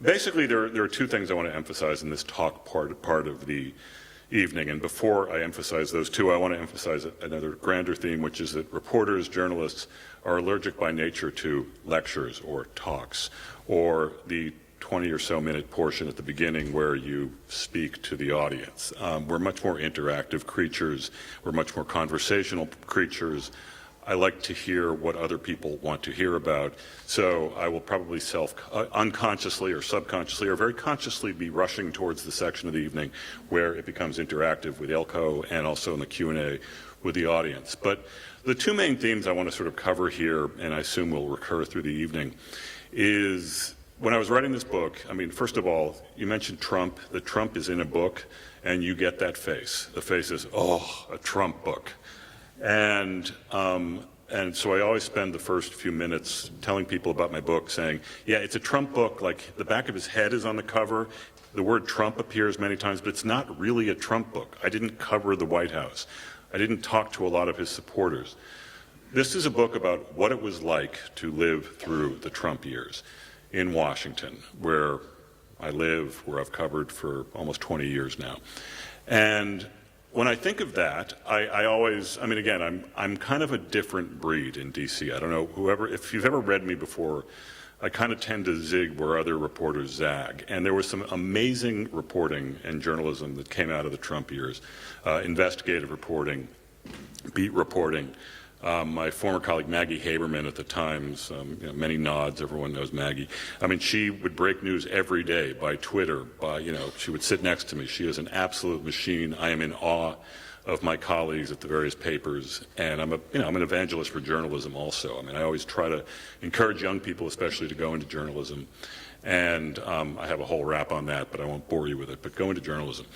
Basically, there are two things I want to emphasize in this talk part of the evening. And before I emphasize those two, I want to emphasize another grander theme, which is that reporters, journalists are allergic by nature to lectures or talks, or the 20 or so minute portion at the beginning where you speak to the audience. We're much more interactive creatures. We're much more conversational creatures. I like to hear what other people want to hear about, so I will probably unconsciously or subconsciously or very consciously be rushing towards the section of the evening where it becomes interactive with Elko and also in the Q&A with the audience. But the two main themes I want to sort of cover here, and I assume will recur through the evening, is when I was writing this book, I mean, first of all, you mentioned Trump, that Trump is in a book, and you get that face. The face is, oh, a Trump book. And so I always spend the first few minutes telling people about my book, saying, yeah, it's a Trump book, like the back of his head is on the cover, the word Trump appears many times, but it's not really a Trump book. I didn't cover the White House. I didn't talk to a lot of his supporters. This is a book about what it was like to live through the Trump years in Washington, where I live, where I've covered for almost 20 years now. And when I think of that, I mean, again, I'm kind of a different breed in DC. I don't know, if you've ever read me before, I kind of tend to zig where other reporters zag. And there was some amazing reporting and journalism that came out of the Trump years, investigative reporting, beat reporting. My former colleague Maggie Haberman at the Times, many nods, everyone knows Maggie. I mean, she would break news every day by Twitter, she would sit next to me. She is an absolute machine. I am in awe of my colleagues at the various papers, and I'm an evangelist for journalism also. I mean, I always try to encourage young people especially to go into journalism, and I have a whole rap on that, but I won't bore you with it, but go into journalism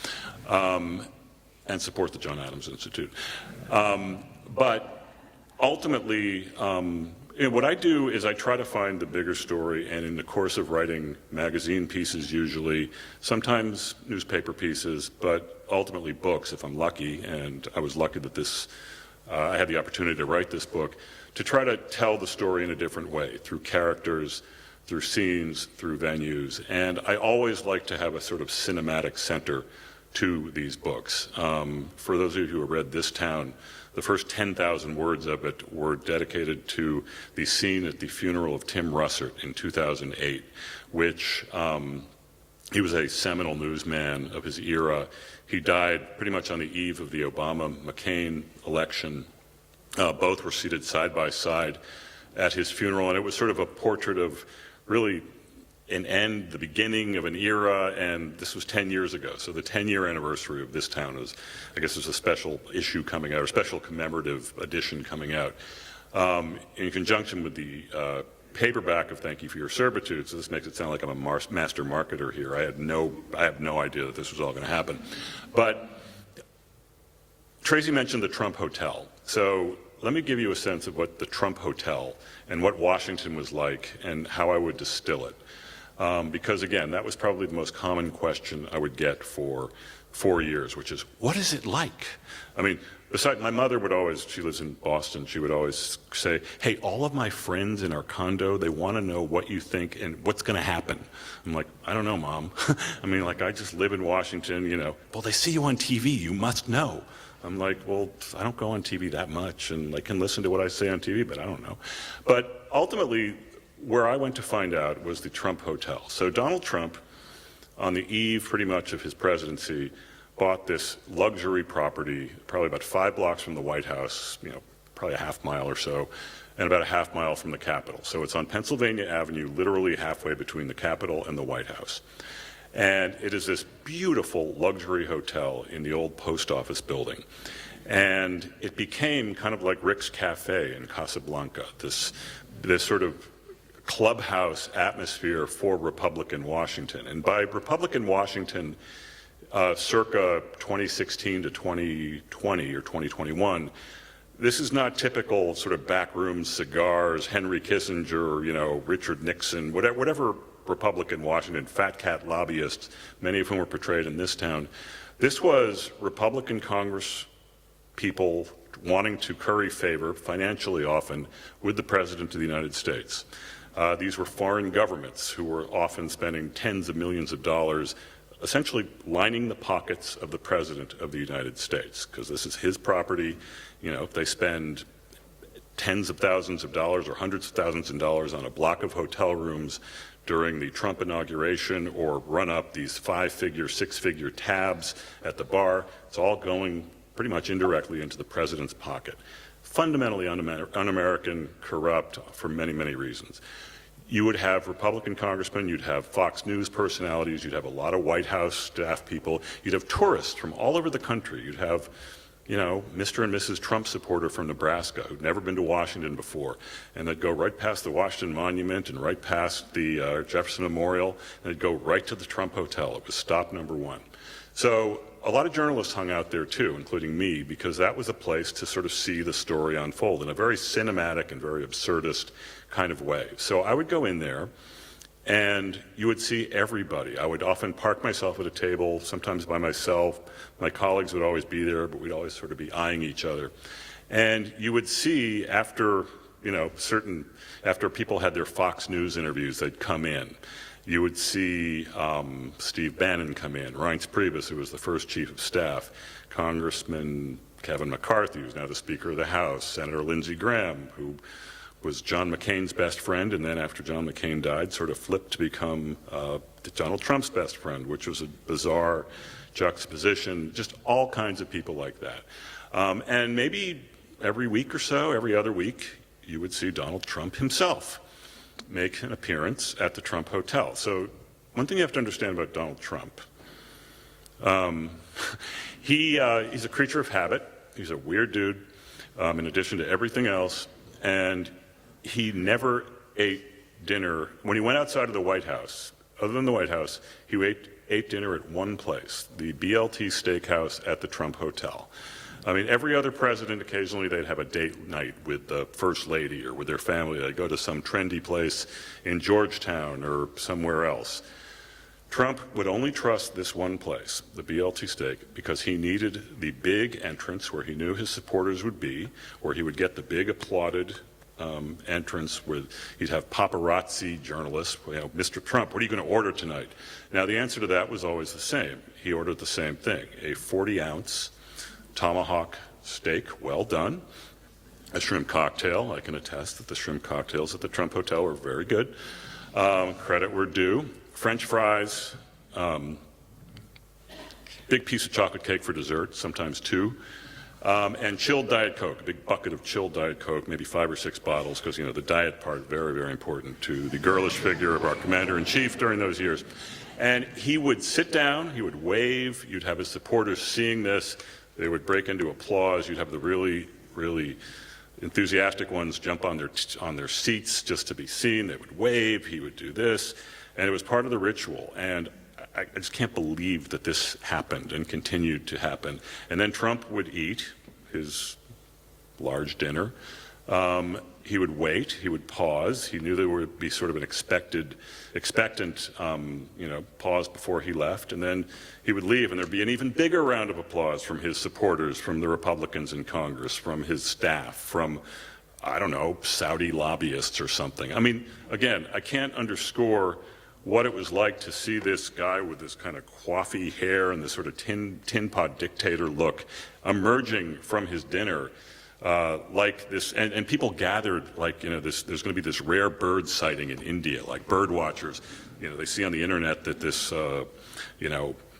and support the John Adams Institute. But ultimately, what I do is I try to find the bigger story, and in the course of writing magazine pieces usually, sometimes newspaper pieces, but ultimately books if I'm lucky, and I was lucky that I had the opportunity to write this book, to try to tell the story in a different way, through characters, through scenes, through venues, and I always like to have a sort of cinematic center to these books. For those of you who have read This Town, the first 10,000 words of it were dedicated to the scene at the funeral of Tim Russert in 2008, which he was a seminal newsman of his era. He died pretty much on the eve of the Obama-McCain election. Both were seated side by side at his funeral, and it was sort of a portrait of really the beginning of an era, and this was 10 years ago. So the 10-year anniversary of This Town is, I guess there's a special issue coming out, or special commemorative edition coming out, in conjunction with the paperback of Thank You for Your Servitude. So this makes it sound like I'm a master marketer here. I have no idea that this was all going to happen. But Tracy mentioned the Trump Hotel. So let me give you a sense of what the Trump Hotel and what Washington was like and how I would distill it. Because again, that was probably the most common question I would get for 4 years, which is, what is it like? I mean, besides, my mother would always, she lives in Boston, she would always say, hey, all of my friends in our condo, they want to know what you think and what's going to happen. I'm like, I don't know, Mom. I mean, like, I just live in Washington, Well, they see you on TV, you must know. I'm like, well, I don't go on TV that much, and I can listen to what I say on TV, but I don't know. But ultimately, where I went to find out was the Trump Hotel. So Donald Trump, on the eve pretty much of his presidency, bought this luxury property, probably about 5 blocks from the White House, probably a half mile or so, and about a half mile from the Capitol. So it's on Pennsylvania Avenue, literally halfway between the Capitol and the White House. And it is this beautiful luxury hotel in the old post office building. And it became kind of like Rick's Cafe in Casablanca, this sort of clubhouse atmosphere for Republican Washington. And by Republican Washington, circa 2016 to 2020 or 2021, this is not typical sort of backroom cigars, Henry Kissinger, Richard Nixon, whatever Republican Washington, fat cat lobbyists, many of whom were portrayed in This Town. This was Republican Congress people wanting to curry favor, financially often, with the President of the United States. These were foreign governments who were often spending tens of millions of dollars essentially lining the pockets of the President of the United States, because this is his property. You know, if they spend tens of thousands of dollars or hundreds of thousands of dollars on a block of hotel rooms during the Trump inauguration, or run up these 5-figure, 6-figure tabs at the bar, it's all going pretty much indirectly into the President's pocket. Fundamentally un-American, corrupt for many, many reasons. You would have Republican congressmen, you'd have Fox News personalities, you'd have a lot of White House staff people, you'd have tourists from all over the country, you'd have, you know, Mr. and Mrs. Trump supporter from Nebraska who'd never been to Washington before, and they'd go right past the Washington Monument and right past the Jefferson Memorial, and they'd go right to the Trump Hotel. It was stop number one. So a lot of journalists hung out there too, including me, because that was a place to sort of see the story unfold in a very cinematic and very absurdist kind of way. So I would go in there, and you would see everybody. I would often park myself at a table, sometimes by myself. My colleagues would always be there, but we'd always sort of be eyeing each other. And you would see after, you know, after people had their Fox News interviews, they'd come in. You would see Steve Bannon come in, Reince Priebus, who was the first chief of staff, Congressman Kevin McCarthy, who's now the Speaker of the House, Senator Lindsey Graham, who was John McCain's best friend, and then after John McCain died, sort of flipped to become Donald Trump's best friend, which was a bizarre juxtaposition, just all kinds of people like that. And maybe every week or so, every other week, you would see Donald Trump himself make an appearance at the Trump Hotel. So one thing you have to understand about Donald Trump, he's a creature of habit. He's a weird dude, in addition to everything else, and he never ate dinner. When he went outside of the White House, other than the White House, he ate dinner at one place, the BLT Steakhouse at the Trump Hotel. I mean, every other president, occasionally they'd have a date night with the First Lady or with their family. They'd go to some trendy place in Georgetown or somewhere else. Trump would only trust this one place, the BLT Steak, because he needed the big entrance where he knew his supporters would be, where he would get the big applauded entrance where he'd have paparazzi journalists. You know, Mr. Trump, what are you going to order tonight? Now, the answer to that was always the same. He ordered the same thing, a 40-ounce tomahawk steak, well done, a shrimp cocktail. I can attest that the shrimp cocktails at the Trump Hotel were very good. Credit where due. French fries, big piece of chocolate cake for dessert, sometimes two, and chilled Diet Coke, a big bucket of chilled Diet Coke, maybe 5 or 6 bottles, because, you know, the diet part, very, very important to the girlish figure of our commander-in-chief during those years. And he would sit down, he would wave, you'd have his supporters seeing this, they would break into applause, you'd have the really, really enthusiastic ones jump on their seats just to be seen, they would wave, he would do this, and it was part of the ritual. And I just can't believe that this happened and continued to happen. And then Trump would eat his large dinner. He would wait. He would pause. He knew there would be sort of an expectant, pause before he left. And then he would leave, and there'd be an even bigger round of applause from his supporters, from the Republicans in Congress, from his staff, from, I don't know, Saudi lobbyists or something. I mean, again, I can't underscore what it was like to see this guy with this kind of coiffy hair and this sort of tin pot dictator look emerging from his dinner like this, and people gathered like, you know, there's going to be this rare bird sighting in India, like bird watchers. You know, they see on the internet that this,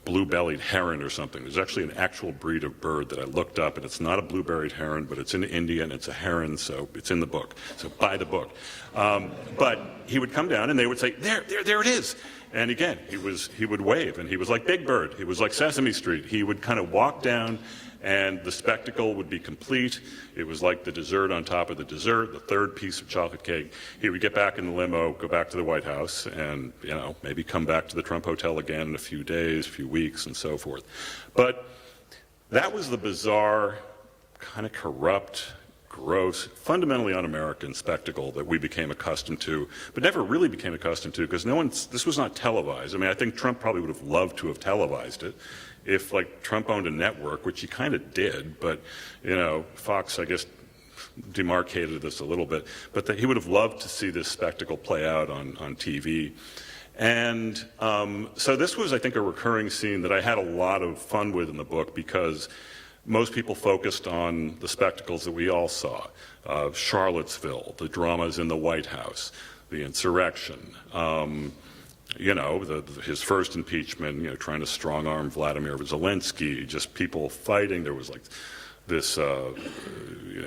blue-bellied heron or something. There's actually an actual breed of bird that I looked up, and it's not a blue-bellied heron, but it's in India, and it's a heron, so it's in the book. So buy the book. But he would come down, and they would say, there it is. And again, he would wave, and he was like Big Bird. He was like Sesame Street. He would kind of walk down, and the spectacle would be complete. It was like the dessert on top of the dessert, the third piece of chocolate cake. He would get back in the limo, go back to the White House, and, you know, maybe come back to the Trump Hotel again in a few days, a few weeks, and so forth. But that was the bizarre, kind of corrupt, gross, fundamentally un-American spectacle that we became accustomed to, but never really became accustomed to, because this was not televised. I mean, I think Trump probably would have loved to have televised it if, like, Trump owned a network, which he kind of did, but, you know, Fox, I guess, demarcated this a little bit, but that he would have loved to see this spectacle play out on TV. And so this was, I think, a recurring scene that I had a lot of fun with in the book, because most people focused on the spectacles that we all saw. Charlottesville, the dramas in the White House, the insurrection, his first impeachment, trying to strong-arm Vladimir Zelensky, just people fighting. There was like this,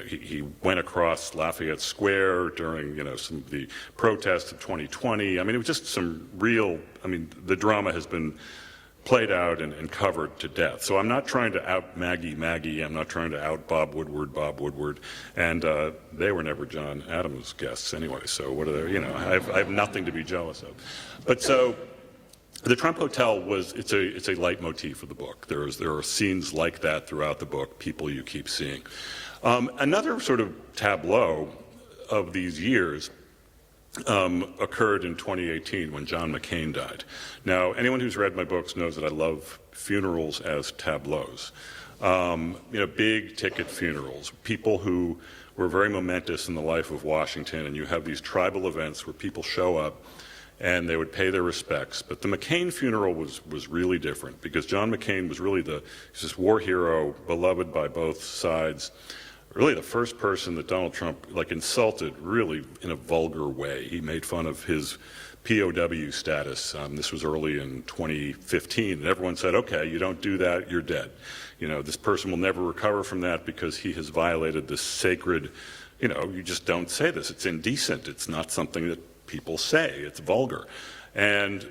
he went across Lafayette Square during, some of the protests of 2020. I mean, it was just some real, the drama has been played out and covered to death. So I'm not trying to out Maggie. I'm not trying to out Bob Woodward. And they were never John Adams guests anyway. So what are they, I have nothing to be jealous of. But so the Trump Hotel it's a leitmotif of the book. There are scenes like that throughout the book, people you keep seeing. Another sort of tableau of these years occurred in 2018 when John McCain died. Now, anyone who's read my books knows that I love funerals as tableaus. Big ticket funerals, people who were very momentous in the life of Washington, and you have these tribal events where people show up and they would pay their respects. But the McCain funeral was really different, because John McCain was really he's this war hero, beloved by both sides. Really the first person that Donald Trump insulted really in a vulgar way. He made fun of his POW status. This was early in 2015, and everyone said, okay, you don't do that, you're dead. This person will never recover from that because he has violated this sacred, you just don't say this. It's indecent. It's not something that people say. It's vulgar. And,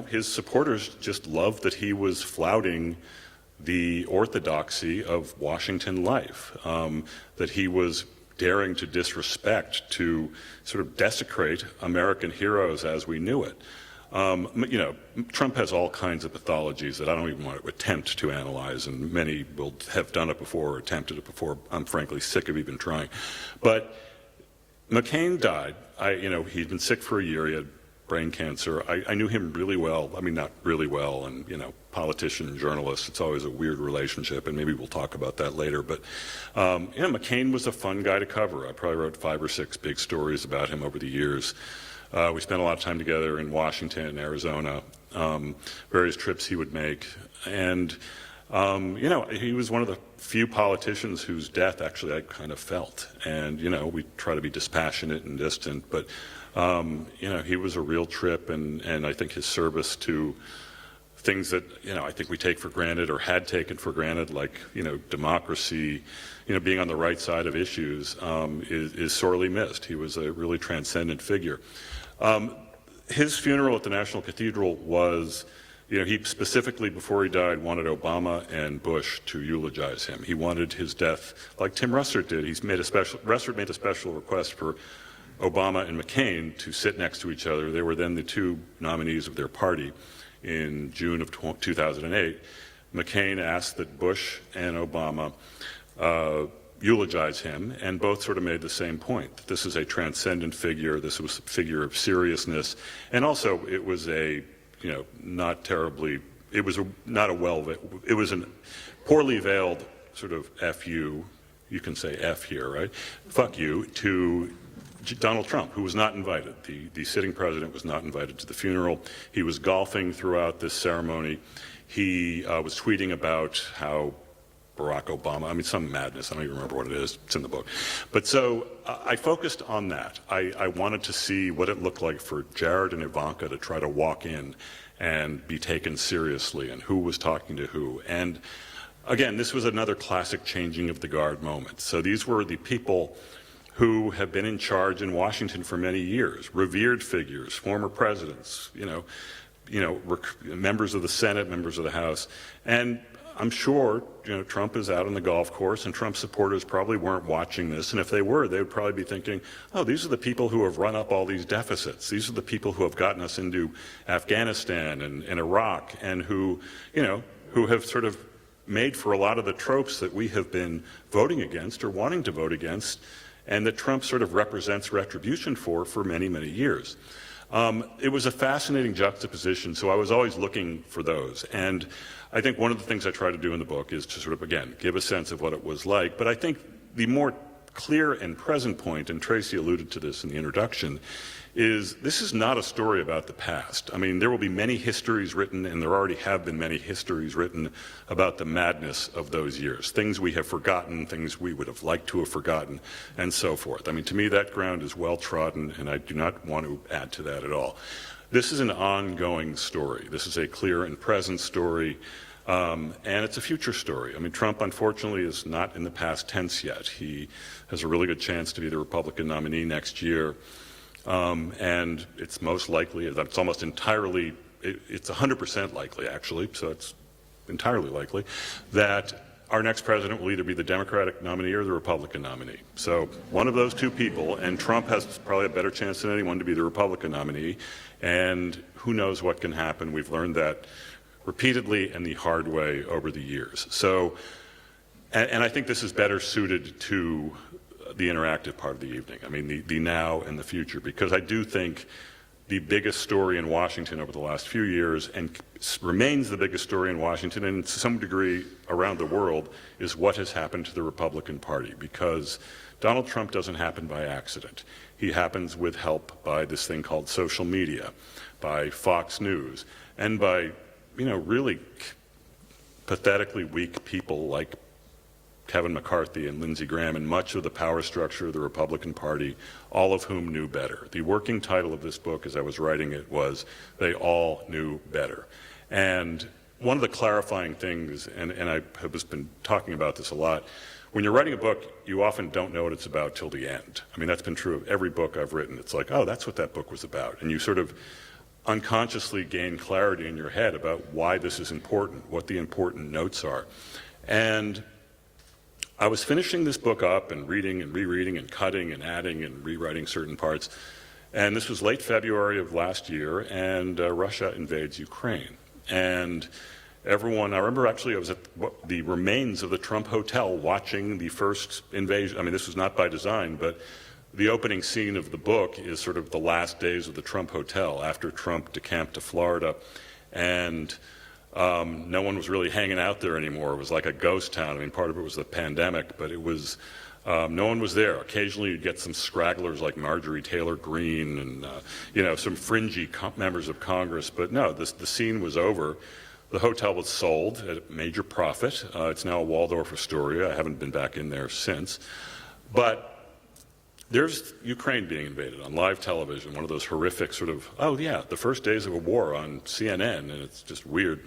his supporters just loved that he was flouting the orthodoxy of Washington life, that he was daring to disrespect, to sort of desecrate American heroes as we knew it. Trump has all kinds of pathologies that I don't even want to attempt to analyze, and many will have done it before or attempted it before. I'm frankly sick of even trying. But McCain died. He'd been sick for a year. He had brain cancer. I knew him really well. Not really well, and politician, journalist, it's always a weird relationship, and maybe we'll talk about that later. But McCain was a fun guy to cover. I probably wrote 5 or 6 big stories about him over the years. We spent a lot of time together in Washington and Arizona, various trips he would make. And, he was one of the few politicians whose death actually I kind of felt. And, we try to be dispassionate and distant, but, he was a real trip, and I think his service to things that, I think we take for granted or had taken for granted, like, democracy, being on the right side of issues, is sorely missed. He was a really transcendent figure. His funeral at the National Cathedral was, he specifically, before he died, wanted Obama and Bush to eulogize him. He wanted his death, like Tim Russert did. Russert made a special request for Obama and McCain to sit next to each other. They were then the 2 nominees of their party in June of 2008. McCain asked that Bush and Obama eulogize him, and both sort of made the same point. This is a transcendent figure. This was a figure of seriousness, and also it was a, not terribly. It was it was a poorly veiled sort of "fu." You can say "f" here, right? Fuck you to Donald Trump, who was not invited. The sitting president was not invited to the funeral. He was golfing throughout this ceremony. He was tweeting about how Barack Obama, some madness, I don't even remember what it is, it's in the book. But so I focused on that. I wanted to see what it looked like for Jared and Ivanka to try to walk in and be taken seriously, and who was talking to who. And again, this was another classic changing of the guard moment. So these were the people who have been in charge in Washington for many years, revered figures, former presidents, members of the Senate, members of the House. And I'm sure, Trump is out on the golf course, and Trump supporters probably weren't watching this. And if they were, they would probably be thinking, oh, these are the people who have run up all these deficits. These are the people who have gotten us into Afghanistan and Iraq, and who have sort of made for a lot of the tropes that we have been voting against or wanting to vote against, and that Trump sort of represents retribution for many, many years. It was a fascinating juxtaposition, so I was always looking for those. And I think one of the things I try to do in the book is to sort of, again, give a sense of what it was like. But I think the more clear and present point, and Tracy alluded to this in the introduction, is this is not a story about the past. I mean, there will be many histories written, and there already have been many histories written about the madness of those years, things we have forgotten, things we would have liked to have forgotten, and so forth. I mean, to me, that ground is well trodden, and I do not want to add to that at all. This is an ongoing story. This is a clear and present story, and it's a future story. I mean, Trump, unfortunately, is not in the past tense yet. He has a really good chance to be the Republican nominee next year. And it's most likely, it's almost entirely, it's 100% likely actually, so it's entirely likely, that our next president will either be the Democratic nominee or the Republican nominee. So one of those two people, and Trump has probably a better chance than anyone to be the Republican nominee, and who knows what can happen. We've learned that repeatedly and the hard way over the years. So, and I think this is better suited to the interactive part of the evening. I mean, the now and the future, because I do think the biggest story in Washington over the last few years, and remains the biggest story in Washington and to some degree around the world, is what has happened to the Republican Party, because Donald Trump doesn't happen by accident. He happens with help by this thing called social media, by Fox News, and by, really pathetically weak people like Kevin McCarthy and Lindsey Graham, and much of the power structure of the Republican Party, all of whom knew better. The working title of this book, as I was writing it, was "They All Knew Better." And one of the clarifying things, and I have been talking about this a lot, when you're writing a book, you often don't know what it's about till the end. I mean, that's been true of every book I've written. It's like, oh, that's what that book was about. And you sort of unconsciously gain clarity in your head about why this is important, what the important notes are. And I was finishing this book up and reading and rereading and cutting and adding and rewriting certain parts, and this was late February of last year, and Russia invades Ukraine. And everyone, I remember actually I was at the remains of the Trump Hotel watching the first invasion. I mean, this was not by design, but the opening scene of the book is sort of the last days of the Trump Hotel after Trump decamped to Florida, and no one was really hanging out there anymore. It was like a ghost town. I mean, part of it was the pandemic, but it was, no one was there. Occasionally you'd get some scragglers like Marjorie Taylor Greene and, some fringy members of Congress, but no, the scene was over. The hotel was sold at a major profit. It's now a Waldorf Astoria. I haven't been back in there since. But there's Ukraine being invaded on live television, one of those horrific sort of, oh yeah, the first days of a war on CNN, and it's just weird.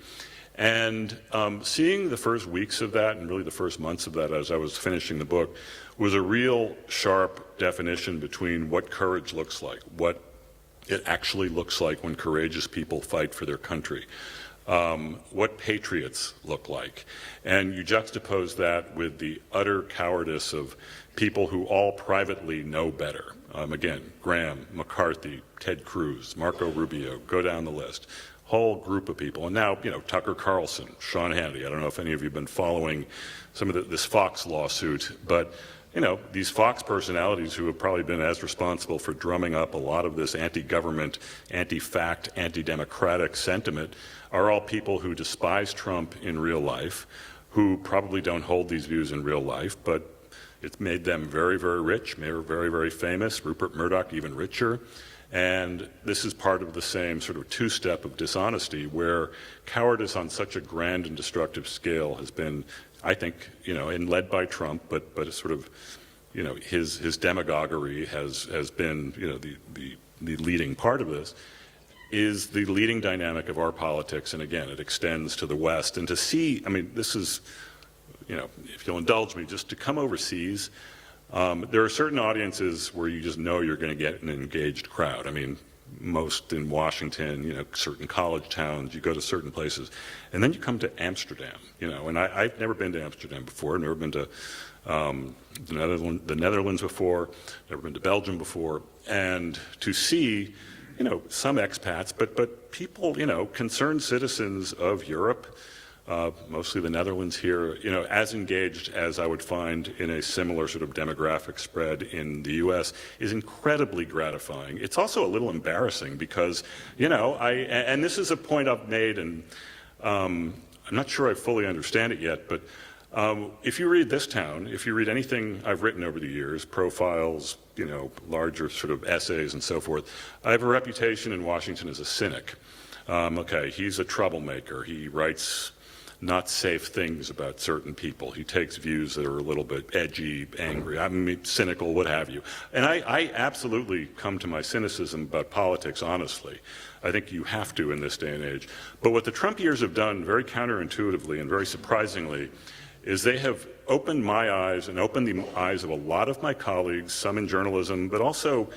And seeing the first weeks of that, and really the first months of that as I was finishing the book, was a real sharp definition between what courage looks like, what it actually looks like when courageous people fight for their country, what patriots look like. And you juxtapose that with the utter cowardice of people who all privately know better. Again, Graham, McCarthy, Ted Cruz, Marco Rubio, go down the list. Whole group of people. And now, Tucker Carlson, Sean Hannity. I don't know if any of you have been following some of this Fox lawsuit, but these Fox personalities who have probably been as responsible for drumming up a lot of this anti-government, anti-fact, anti-democratic sentiment are all people who despise Trump in real life, who probably don't hold these views in real life, but it's made them very, very rich, very, very famous, Rupert Murdoch even richer. And this is part of the same sort of two-step of dishonesty where cowardice on such a grand and destructive scale has been, I think, and led by Trump, but it's sort of, his demagoguery has been, the leading part of this, is the leading dynamic of our politics. And again, it extends to the West. And to see, I mean, this is, if you'll indulge me, just to come overseas, there are certain audiences where you just know you're going to get an engaged crowd. I mean, most in Washington, certain college towns, you go to certain places, and then you come to Amsterdam, and I've never been to Amsterdam before, never been to the Netherlands before, never been to Belgium before, and to see, some expats, but people, concerned citizens of Europe, mostly the Netherlands here, as engaged as I would find in a similar sort of demographic spread in the U.S. is incredibly gratifying. It's also a little embarrassing because, and this is a point I've made, and I'm not sure I fully understand it yet, but If you read this town, if you read anything I've written over the years, profiles, larger sort of essays and so forth, I have a reputation in Washington as a cynic. Okay, he's a troublemaker. He writes not safe things about certain people. He takes views that are a little bit edgy, angry, cynical, what have you. And I absolutely come to my cynicism about politics honestly. I think you have to in this day and age. But what the Trump years have done very counterintuitively and very surprisingly is they have opened my eyes and opened the eyes of a lot of my colleagues, some in journalism, but also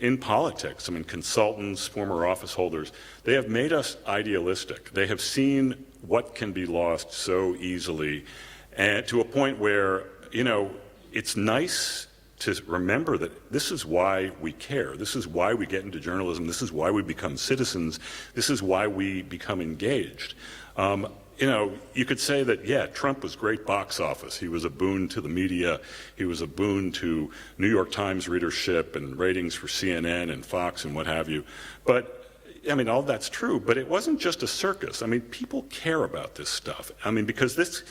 in politics. I mean, consultants, former office holders, they have made us idealistic. They have seen what can be lost so easily, and to a point where, it's nice to remember that this is why we care. This is why we get into journalism. This is why we become citizens. This is why we become engaged. You could say that, yeah, Trump was great box office. He was a boon to the media. He was a boon to New York Times readership and ratings for CNN and Fox and what have you. But, all that's true, but it wasn't just a circus. People care about this stuff. Because this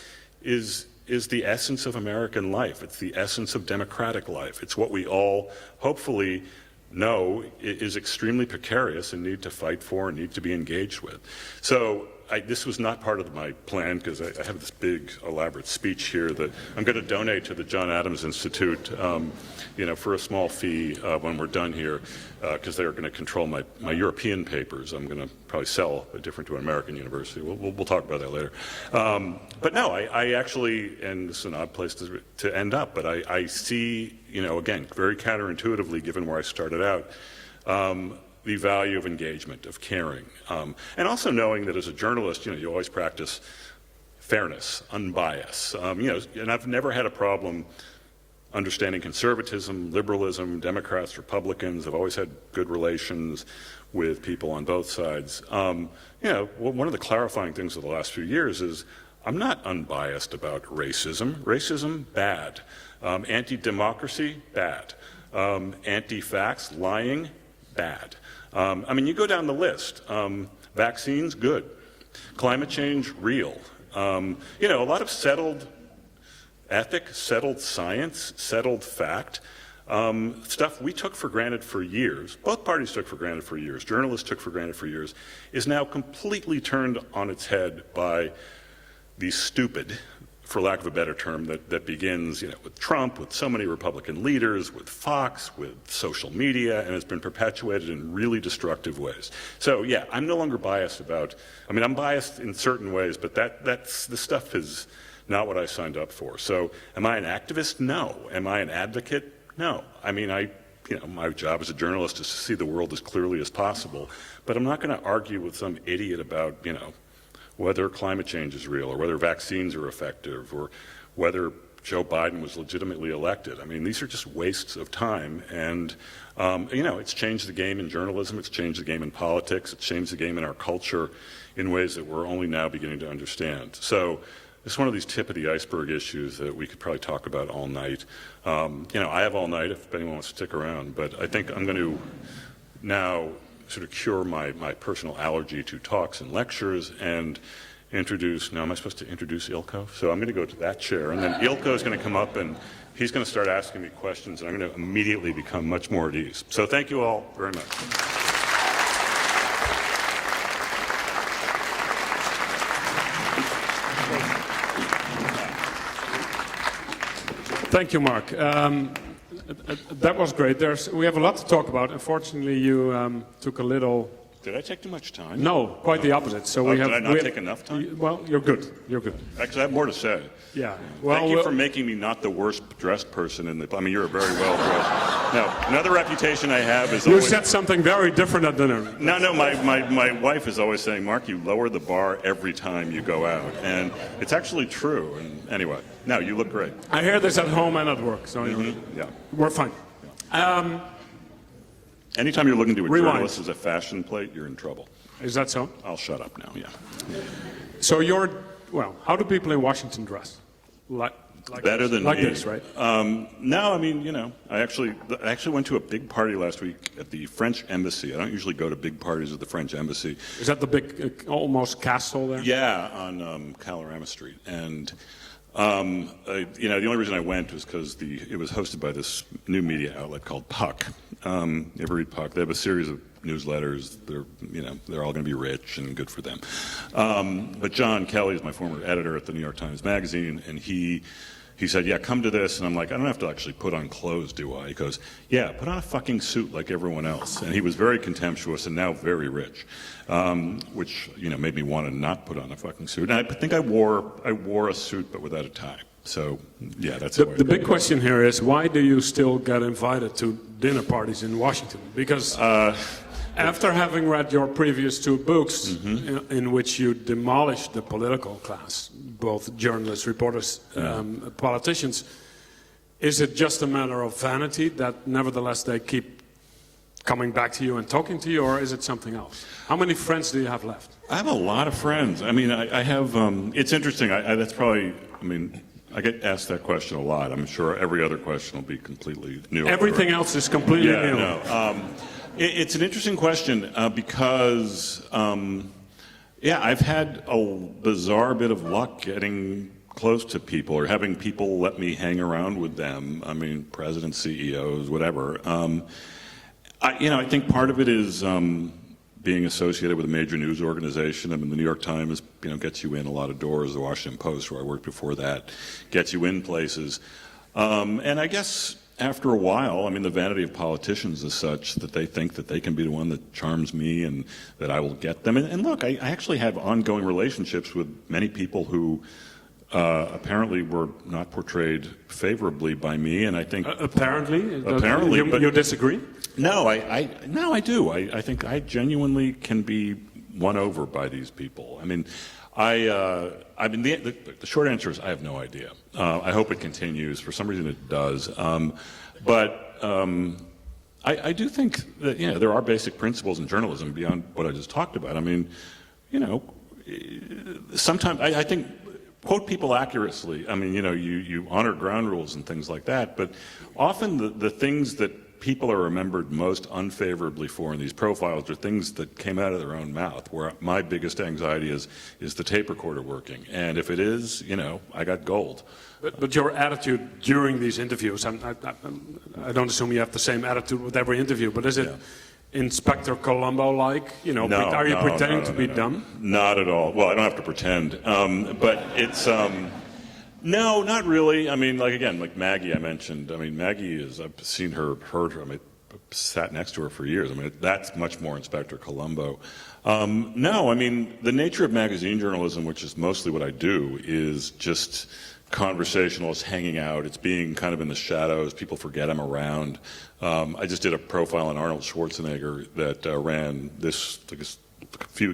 is the essence of American life. It's the essence of democratic life. It's what we all hopefully know is extremely precarious and need to fight for and need to be engaged with. So this was not part of my plan because I have this big elaborate speech here that I'm going to donate to the John Adams Institute, for a small fee when we're done here, because they're going to control my European papers. I'm going to probably sell different to an American university. We'll talk about that later. But no, I actually, and this is an odd place to end up, but I see, again, very counterintuitively, given where I started out, the value of engagement, of caring, and also knowing that as a journalist, you always practice fairness, unbiased. And I've never had a problem understanding conservatism, liberalism, Democrats, Republicans. I've always had good relations with people on both sides. One of the clarifying things of the last few years is I'm not unbiased about racism. Racism, bad. Anti-democracy, bad. Anti-facts, lying, bad. You go down the list. Vaccines, good. Climate change, real. A lot of settled ethic, settled science, settled fact, stuff we took for granted for years, both parties took for granted for years, journalists took for granted for years, is now completely turned on its head by the stupid, for lack of a better term, that begins, with Trump, with so many Republican leaders, with Fox, with social media, and has been perpetuated in really destructive ways. So yeah, I'm no longer biased about, I'm biased in certain ways, but this stuff is not what I signed up for. So am I an activist? No. Am I an advocate? No. My job as a journalist is to see the world as clearly as possible, but I'm not going to argue with some idiot about, whether climate change is real or whether vaccines are effective or whether Joe Biden was legitimately elected. These are just wastes of time, and it's changed the game in journalism, it's changed the game in politics, it's changed the game in our culture in ways that we're only now beginning to understand. So it's one of these tip of the iceberg issues that we could probably talk about all night. I have all night if anyone wants to stick around, but I think I'm going to now sort of cure my personal allergy to talks and lectures and introduce, now am I supposed to introduce Ilko? So I'm going to go to that chair, and then Ilko is going to come up and he's going to start asking me questions, and I'm going to immediately become much more at ease. So thank you all very much. Thank you, Mark. That was great. We have a lot to talk about. Unfortunately, you took a little... Did I take too much time? No, quite the opposite. So did I not take enough time? Well, you're good. You're good. Actually, I have more to say. Yeah. Well, thank you for making me not the worst dressed person in the... you're very well dressed. Now, another reputation I have is You said something very different at dinner. No, my wife is always saying, Mark, you lower the bar every time you go out. And it's actually true. And anyway, no, you look great. I hear this at home and at work, so yeah. We're fine. Anytime you're looking to a journalist as a fashion plate, you're in trouble. Is that so? I'll shut up now, yeah. So how do people in Washington dress? Better than like me. This, right? No, I actually went to a big party last week at the French Embassy. I don't usually go to big parties at the French Embassy. Is that the big, almost castle there? Yeah, on Kalorama Street. And The only reason I went was because it was hosted by this new media outlet called Puck. You ever read Puck? They have a series of newsletters. They're all going to be rich and good for them. But John Kelly is my former editor at the New York Times Magazine, and he said, yeah, come to this. And I'm like, I don't have to actually put on clothes, do I? He goes, yeah, put on a fucking suit like everyone else. And he was very contemptuous and now very rich, which, made me want to not put on a fucking suit. And I think I wore a suit, but without a tie. So, yeah, that's the big question here is, why do you still get invited to dinner parties in Washington? Because after having read your previous two books, in which you demolished the political class, both journalists, reporters, politicians, is it just a matter of vanity that nevertheless they keep coming back to you and talking to you, or is it something else? How many friends do you have left? I have a lot of friends. I mean, I have, it's interesting. That's probably, I get asked that question a lot. I'm sure every other question will be completely new. Everything else is completely new. No. It's an interesting question because, I've had a bizarre bit of luck getting close to people or having people let me hang around with them. Presidents, CEOs, whatever. I think part of it is being associated with a major news organization. The New York Times, gets you in a lot of doors. The Washington Post, where I worked before that, gets you in places. And I guess after a while, the vanity of politicians is such that they think that they can be the one that charms me and that I will get them. And look, I actually have ongoing relationships with many people who apparently were not portrayed favorably by me, and I think apparently you disagree? No, I do. I think I genuinely can be won over by these people. The short answer is I have no idea. I hope it continues. For some reason, it does. But I do think that there are basic principles in journalism beyond what I just talked about. Sometimes I think. Quote people accurately. You honor ground rules and things like that, but often the things that people are remembered most unfavorably for in these profiles are things that came out of their own mouth, where my biggest anxiety is the tape recorder working? And if it is, I got gold. But your attitude during these interviews, I don't assume you have the same attitude with every interview, but is it... Yeah. Inspector Columbo-like? Are you pretending to be dumb? Not at all. Well, I don't have to pretend. But it's... no, not really. Like Maggie I mentioned. Maggie is... I've seen her, heard her. I've sat next to her for years. That's much more Inspector Columbo. No, the nature of magazine journalism, which is mostly what I do, is just... conversationalists hanging out. It's being kind of in the shadows. People forget I'm around. I just did a profile on Arnold Schwarzenegger that ran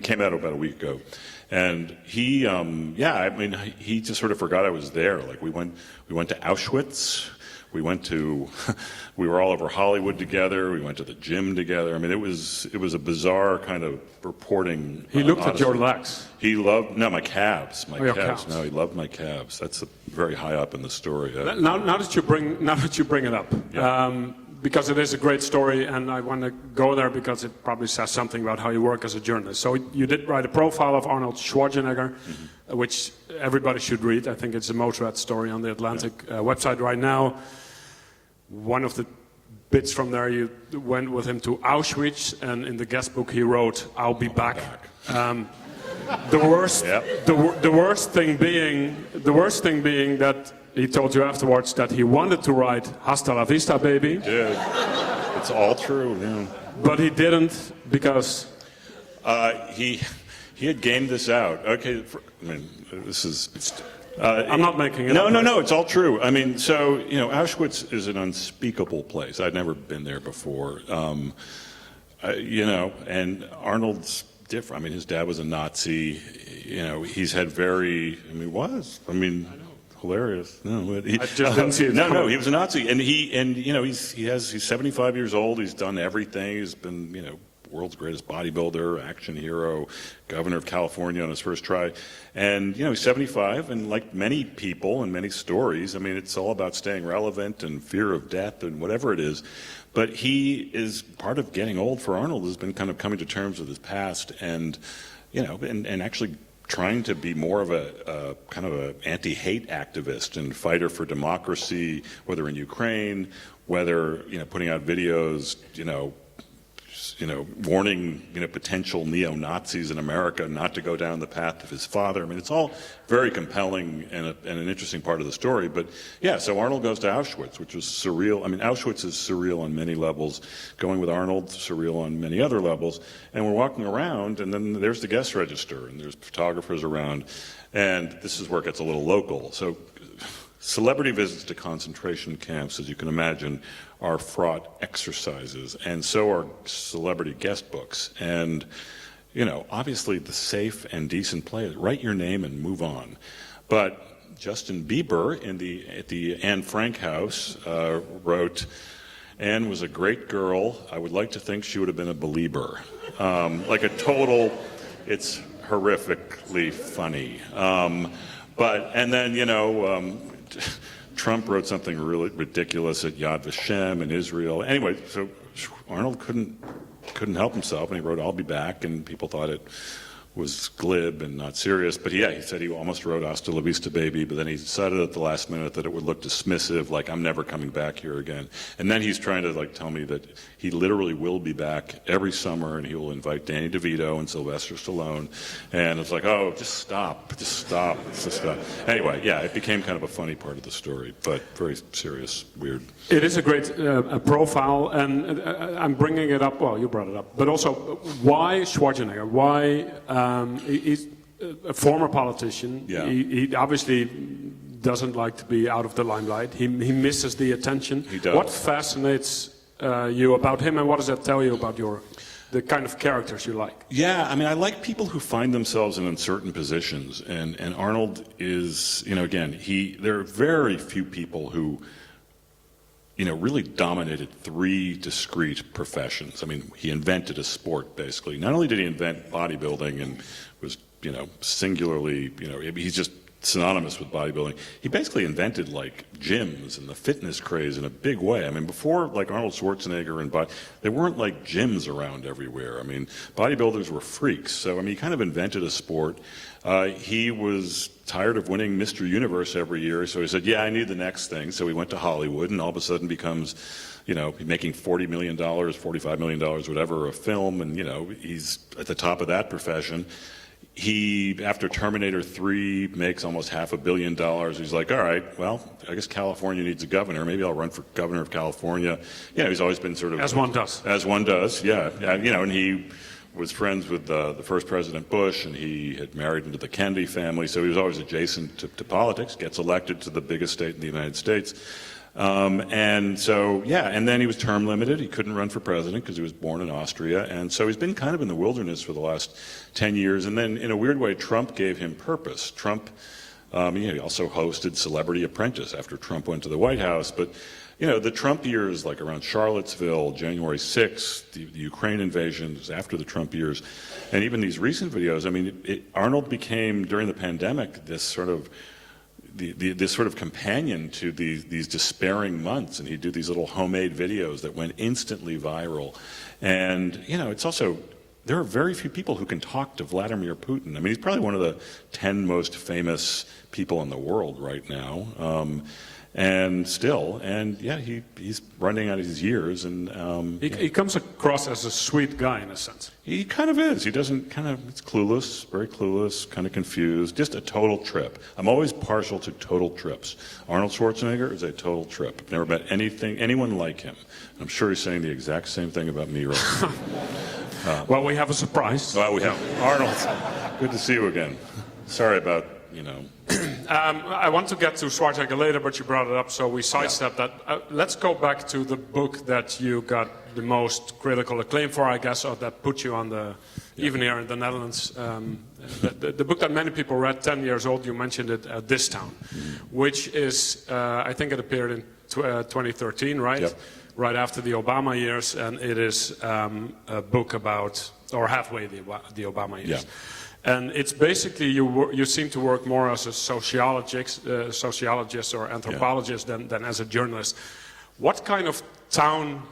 came out about a week ago. And he, he just sort of forgot I was there. Like we went to Auschwitz. We were all over Hollywood together. We went to the gym together. It was a bizarre kind of reporting. He looked at your legs. He loved, my calves. Your calves. No, he loved my calves. That's very high up in the story. Now that you bring it up, yeah. Because it is a great story, and I want to go there because it probably says something about how you work as a journalist. So you did write a profile of Arnold Schwarzenegger, which everybody should read. I think it's a Motörhead story on the Atlantic website right now. One of the bits from there, you went with him to Auschwitz, and in the guest book he wrote, "I'll be back." The worst thing being that he told you afterwards that he wanted to write "Hasta la vista, baby." Yeah, it's all true. Yeah. But he didn't because he had gamed this out. Okay, this is. I'm not making it up. No, it's all true. Auschwitz is an unspeakable place. I'd never been there before. And Arnold's different. His dad was a Nazi. He's had hilarious. No, I just didn't see it. No, he was a Nazi, and he's 75 years old. He's done everything. He's been, world's greatest bodybuilder, action hero, governor of California on his first try. And, he's 75, and like many people and many stories, it's all about staying relevant and fear of death and whatever it is. But he is part of getting old for Arnold has been kind of coming to terms with his past and, and actually trying to be more of a kind of an anti-hate activist and fighter for democracy, whether in Ukraine, whether putting out videos, warning potential neo-Nazis in America not to go down the path of his father. I mean, it's all very compelling and an interesting part of the story. But yeah, so Arnold goes to Auschwitz, which was surreal. I mean, Auschwitz is surreal on many levels. Going with Arnold, surreal on many other levels. And we're walking around, and then there's the guest register, and there's photographers around. And this is where it gets a little local. So celebrity visits to concentration camps, as you can imagine, are fraught exercises, and so are celebrity guest books. And, obviously the safe and decent play is write your name and move on. But Justin Bieber at the Anne Frank house wrote, "Anne was a great girl. I would like to think she would have been a believer." Like a total, it's horrifically funny. And then, Trump wrote something really ridiculous at Yad Vashem in Israel. Anyway, so Arnold couldn't help himself, and he wrote, "I'll be back," and people thought it was glib and not serious. But he said he almost wrote "Hasta la vista, baby," but then he decided at the last minute that it would look dismissive, like I'm never coming back here again. And then he's trying to tell me that he literally will be back every summer, and he will invite Danny DeVito and Sylvester Stallone. And it's like, oh, just stop. Anyway, yeah, it became kind of a funny part of the story, but very serious, weird. It is a great profile, and I'm bringing it up, well, you brought it up, but also why Schwarzenegger? Why, he's a former politician. Yeah. He obviously doesn't like to be out of the limelight. He misses the attention. He does. What fascinates you about him, and what does that tell you about the kind of characters you like? Yeah, I mean, I like people who find themselves in uncertain positions, and Arnold is, again, there are very few people who really dominated three discrete professions. I mean, he invented a sport, basically. Not only did he invent bodybuilding and was, singularly, he's just synonymous with bodybuilding. He basically invented, gyms and the fitness craze in a big way. I mean, before, Arnold Schwarzenegger there weren't, gyms around everywhere. I mean, bodybuilders were freaks. So, I mean, he kind of invented a sport. He was tired of winning Mr. Universe every year, so he said, yeah, I need the next thing. So he went to Hollywood and all of a sudden becomes, making $40 million, $45 million, whatever, a film, and, he's at the top of that profession. He, after Terminator 3, makes almost $500 million. He's like, all right, well, I guess California needs a governor. Maybe I'll run for governor of California. He's always been sort of... As one does. As one does, yeah. And he was friends with the first President Bush, and he had married into the Kennedy family, so he was always adjacent to politics, gets elected to the biggest state in the United States. And then he was term limited. He couldn't run for president because he was born in Austria. And so he's been kind of in the wilderness for the last 10 years. And then in a weird way, Trump gave him purpose. Trump, he also hosted Celebrity Apprentice after Trump went to the White House. But, the Trump years, around Charlottesville, January 6th, the Ukraine invasion, was after the Trump years. And even these recent videos, I mean, Arnold became, during the pandemic, this sort of companion to these despairing months, and he'd do these little homemade videos that went instantly viral. And, it's also, there are very few people who can talk to Vladimir Putin. I mean, he's probably one of the 10 most famous people in the world right now. He's running out of his years, and he comes across as a sweet guy in a sense. He kind of is. He doesn't it's clueless, very clueless, kind of confused, just a total trip. I'm always partial to total trips. Arnold Schwarzenegger is a total trip. I've never met anyone like him. And I'm sure he's saying the exact same thing about me right now. Well, we have a surprise. Well, we have Arnold. Good to see you again. Sorry about, I want to get to Schwarzenegger later, but you brought it up, so we sidestepped that. Let's go back to the book that you got the most critical acclaim for, I guess, or that put you on even here in the Netherlands. The book that many people read, 10 years old, you mentioned it, This Town, which is, I think it appeared in 2013, right? Yep. Right after the Obama years, and it is a book about, or halfway the Obama years. Yeah. And it's basically, you seem to work more as a sociologist or anthropologist than as a journalist. What kind of town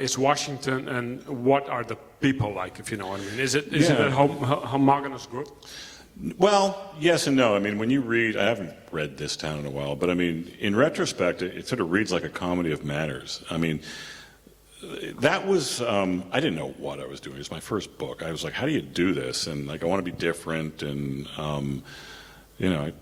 is Washington, and what are the people like, if you know what I mean? Is it a homogeneous group? Well, yes and no. I mean, when you read, I haven't read This Town in a while, but I mean, in retrospect, it sort of reads like a comedy of manners. I mean, that was, I didn't know what I was doing. It was my first book. I was like, how do you do this? And like, I want to be different. And, you know,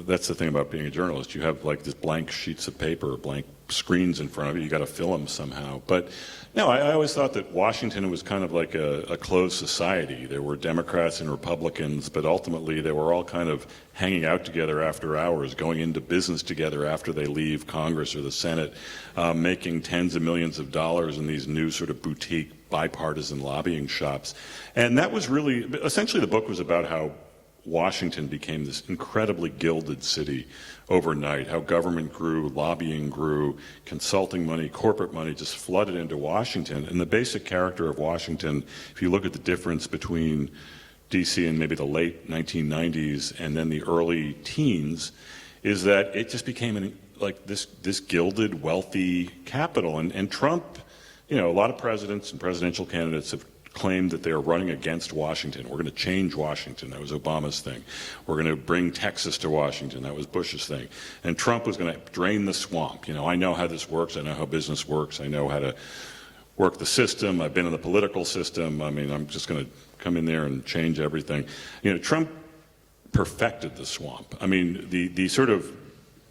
that's the thing about being a journalist. You have like this blank sheets of paper, blank screens in front of you. You got to fill them somehow. But no, I always thought that Washington was kind of like a closed society. There were Democrats and Republicans, but ultimately they were all kind of hanging out together after hours, going into business together after they leave Congress or the Senate, making tens of millions of dollars in these new sort of boutique bipartisan lobbying shops. And that was really, essentially the book was about how Washington became this incredibly gilded city overnight, how government grew, lobbying grew, consulting money, corporate money just flooded into Washington. And the basic character of Washington, if you look at the difference between DC in maybe the late 1990s and then the early teens, is that it just became like this gilded, wealthy capital. And Trump, you know, a lot of presidents and presidential candidates have claimed that they are running against Washington. We're going to change Washington. That was Obama's thing. We're going to bring Texas to Washington. That was Bush's thing. And Trump was going to drain the swamp. You know, I know how this works. I know how business works. I know how to work the system. I've been in the political system. I mean, I'm just going to come in there and change everything. You know, Trump perfected the swamp. I mean, the sort of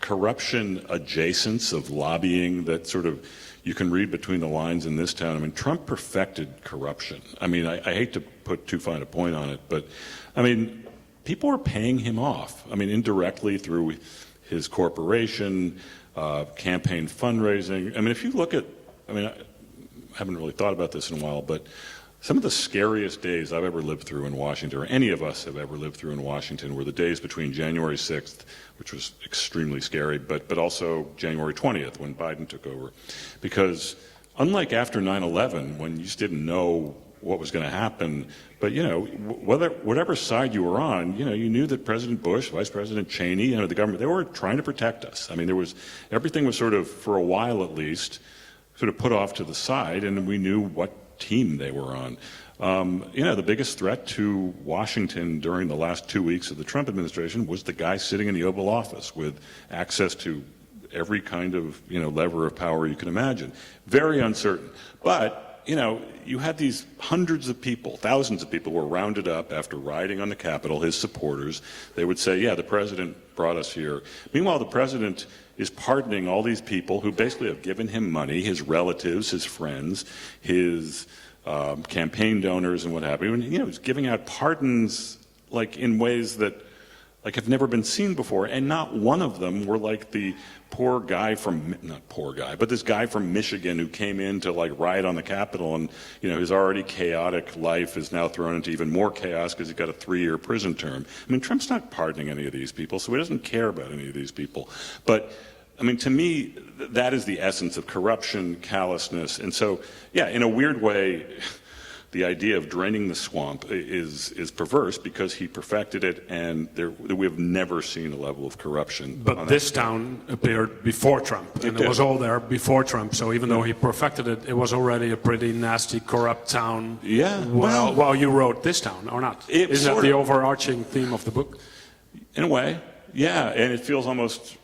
corruption adjacents of lobbying that sort of you can read between the lines in This Town. I mean, Trump perfected corruption. I mean, I hate to put too fine a point on it, but I mean, people are paying him off. I mean, indirectly through his corporation, campaign fundraising. I mean, if you look at, I mean, I haven't really thought about this in a while, but some of the scariest days I've ever lived through in Washington, or any of us have ever lived through in Washington, were the days between January 6th, which was extremely scary, but also January 20th when Biden took over. Because unlike after 9/11, when you just didn't know what was going to happen, but you know, whatever side you were on, you know, you knew that President Bush, Vice President Cheney, you know, the government, they were trying to protect us. I mean, everything was sort of, for a while at least, sort of put off to the side, and we knew what team they were on. You know, the biggest threat to Washington during the last 2 weeks of the Trump administration was the guy sitting in the Oval Office with access to every kind of, you know, lever of power you can imagine. Very uncertain. But, you know, you had these hundreds of people, thousands of people were rounded up after riding on the Capitol, his supporters. They would say, yeah, the president brought us here. Meanwhile, the president is pardoning all these people who basically have given him money, his relatives, his friends, his campaign donors and what have you. And, you know, he's giving out pardons like in ways that like have never been seen before. And not one of them were like the poor guy from, not poor guy, but this guy from Michigan who came in to like ride on the Capitol, and, you know, his already chaotic life is now thrown into even more chaos because he's got a 3-year prison term. I mean, Trump's not pardoning any of these people, so he doesn't care about any of these people. But I mean, to me, that is the essence of corruption, callousness. And so, yeah, in a weird way, the idea of draining the swamp is perverse because he perfected it, and we have never seen a level of corruption. But This Town appeared before Trump, and it was all there before Trump. So even though he perfected it, it was already a pretty nasty, corrupt town. Yeah. While you wrote This Town, or not? Isn't that the overarching theme of the book? In a way, yeah. And it feels almost.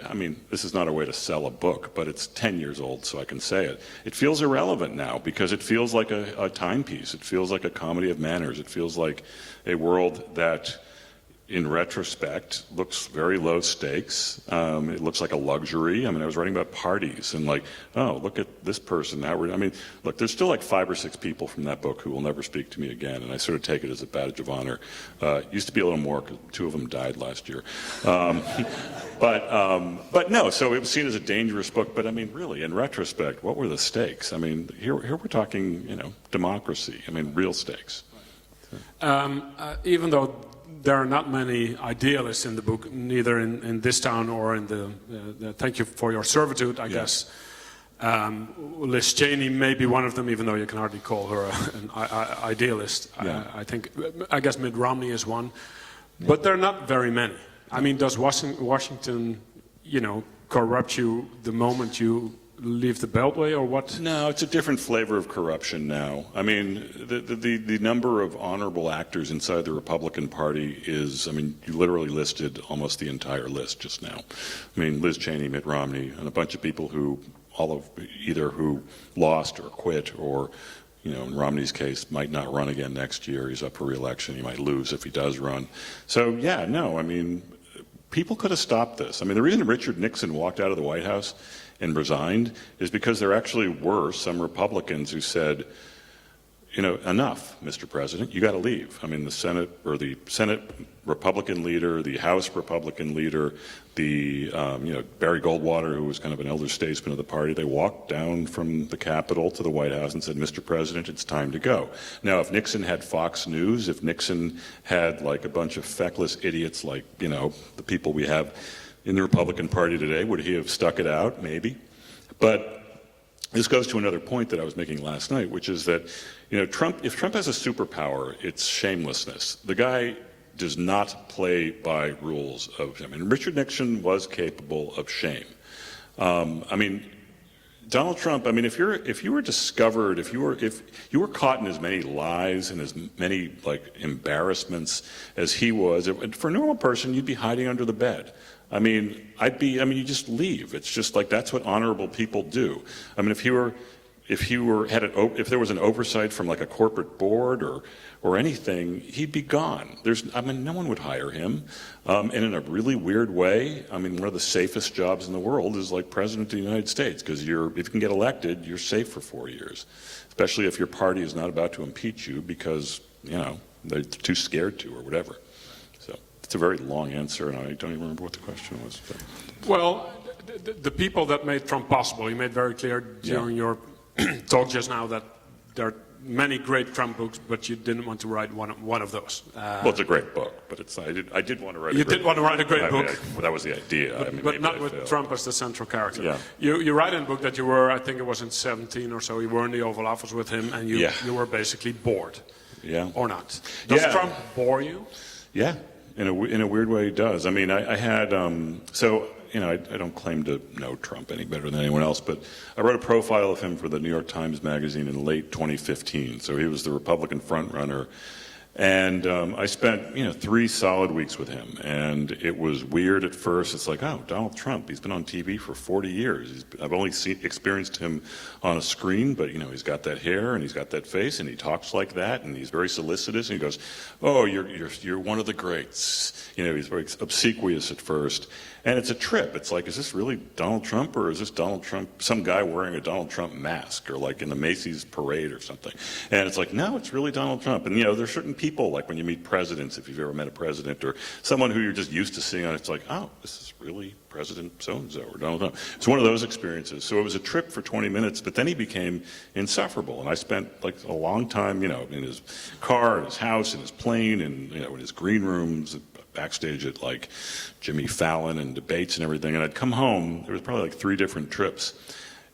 I mean, this is not a way to sell a book, but it's 10 years old, so I can say it. It feels irrelevant now because it feels like a timepiece. It feels like a comedy of manners. It feels like a world that, in retrospect, looks very low stakes. It looks like a luxury. I mean, I was writing about parties and like, oh, look at this person. I mean, look, there's still like 5 or 6 people from that book who will never speak to me again, and I sort of take it as a badge of honor. Used to be a little more because 2 of them died last year. But no, so it was seen as a dangerous book. But I mean, really, in retrospect, what were the stakes? I mean, here we're talking, you know, democracy. I mean, real stakes. Even though there are not many idealists in the book, neither in This Town or in the Thank You for Your Servitude, I guess. Liz Cheney may be one of them, even though you can hardly call her an idealist. I guess Mitt Romney is one. But there are not very many. I mean, does Washington, you know, corrupt you the moment you leave the Beltway, or what? No, it's a different flavor of corruption now. I mean, the number of honorable actors inside the Republican Party is, I mean, you literally listed almost the entire list just now. I mean, Liz Cheney, Mitt Romney, and a bunch of people who, either who lost or quit, or, you know, in Romney's case, might not run again next year. He's up for re-election. He might lose if he does run. So, yeah, no, I mean, people could have stopped this. I mean, the reason Richard Nixon walked out of the White House and resigned is because there actually were some Republicans who said, you know, enough, Mr. President, you got to leave. I mean, the Senate Republican leader, the House Republican leader, you know, Barry Goldwater, who was kind of an elder statesman of the party, they walked down from the Capitol to the White House and said, Mr. President, it's time to go. Now, if Nixon had Fox News, if Nixon had like a bunch of feckless idiots like, you know, the people we have in the Republican Party today, would he have stuck it out? Maybe. But this goes to another point that I was making last night, which is that, you know, if Trump has a superpower, it's shamelessness. The guy does not play by rules of shame. And Richard Nixon was capable of shame. I mean, Donald Trump, I mean, if you were discovered, if you were caught in as many lies and as many like embarrassments as he was, for a normal person, you'd be hiding under the bed. I mean, you just leave. It's just like, that's what honorable people do. I mean, if there was an oversight from like a corporate board or anything, he'd be gone. No one would hire him. And in a really weird way, I mean, one of the safest jobs in the world is like President of the United States, because if you can get elected, you're safe for 4 years, especially if your party is not about to impeach you because, you know, they're too scared to or whatever. So it's a very long answer, and I don't even remember what the question was. But. Well, the people that made Trump possible, you made very clear during your talk just now that there are many great Trump books, but you didn't want to write one of those. Well, it's a great book, but I did want to write. You did want to write a great book. That was the idea. But not with Trump as the central character. Yeah. You write in the book that you were, I think it was in 17 or so, you were in the Oval Office with him, and you were basically bored. Yeah. Or not? Does Trump bore you? Yeah, in a weird way, he does. I mean, I had so. You know, I don't claim to know Trump any better than anyone else, but I wrote a profile of him for the New York Times Magazine in late 2015. So he was the Republican frontrunner. And I spent, 3 solid weeks with him. And it was weird at first. It's like, oh, Donald Trump, he's been on TV for 40 years. I've only experienced him on a screen, but, he's got that hair and he's got that face and he talks like that and he's very solicitous. And he goes, oh, you're one of the greats. He's very obsequious at first. And it's a trip. It's like, is this really Donald Trump, or is this Donald Trump, some guy wearing a Donald Trump mask, or like in the Macy's parade or something? And it's like, no, it's really Donald Trump. And, there's certain people, like when you meet presidents, if you've ever met a president, or someone who you're just used to seeing on, it's like, oh, this is really President so-and-so, or Donald Trump. It's one of those experiences. So it was a trip for 20 minutes, but then he became insufferable. And I spent like a long time, in his car, in his house, in his plane, and, in his green rooms, backstage at like Jimmy Fallon and debates and everything. And I'd come home, there was probably like 3 different trips.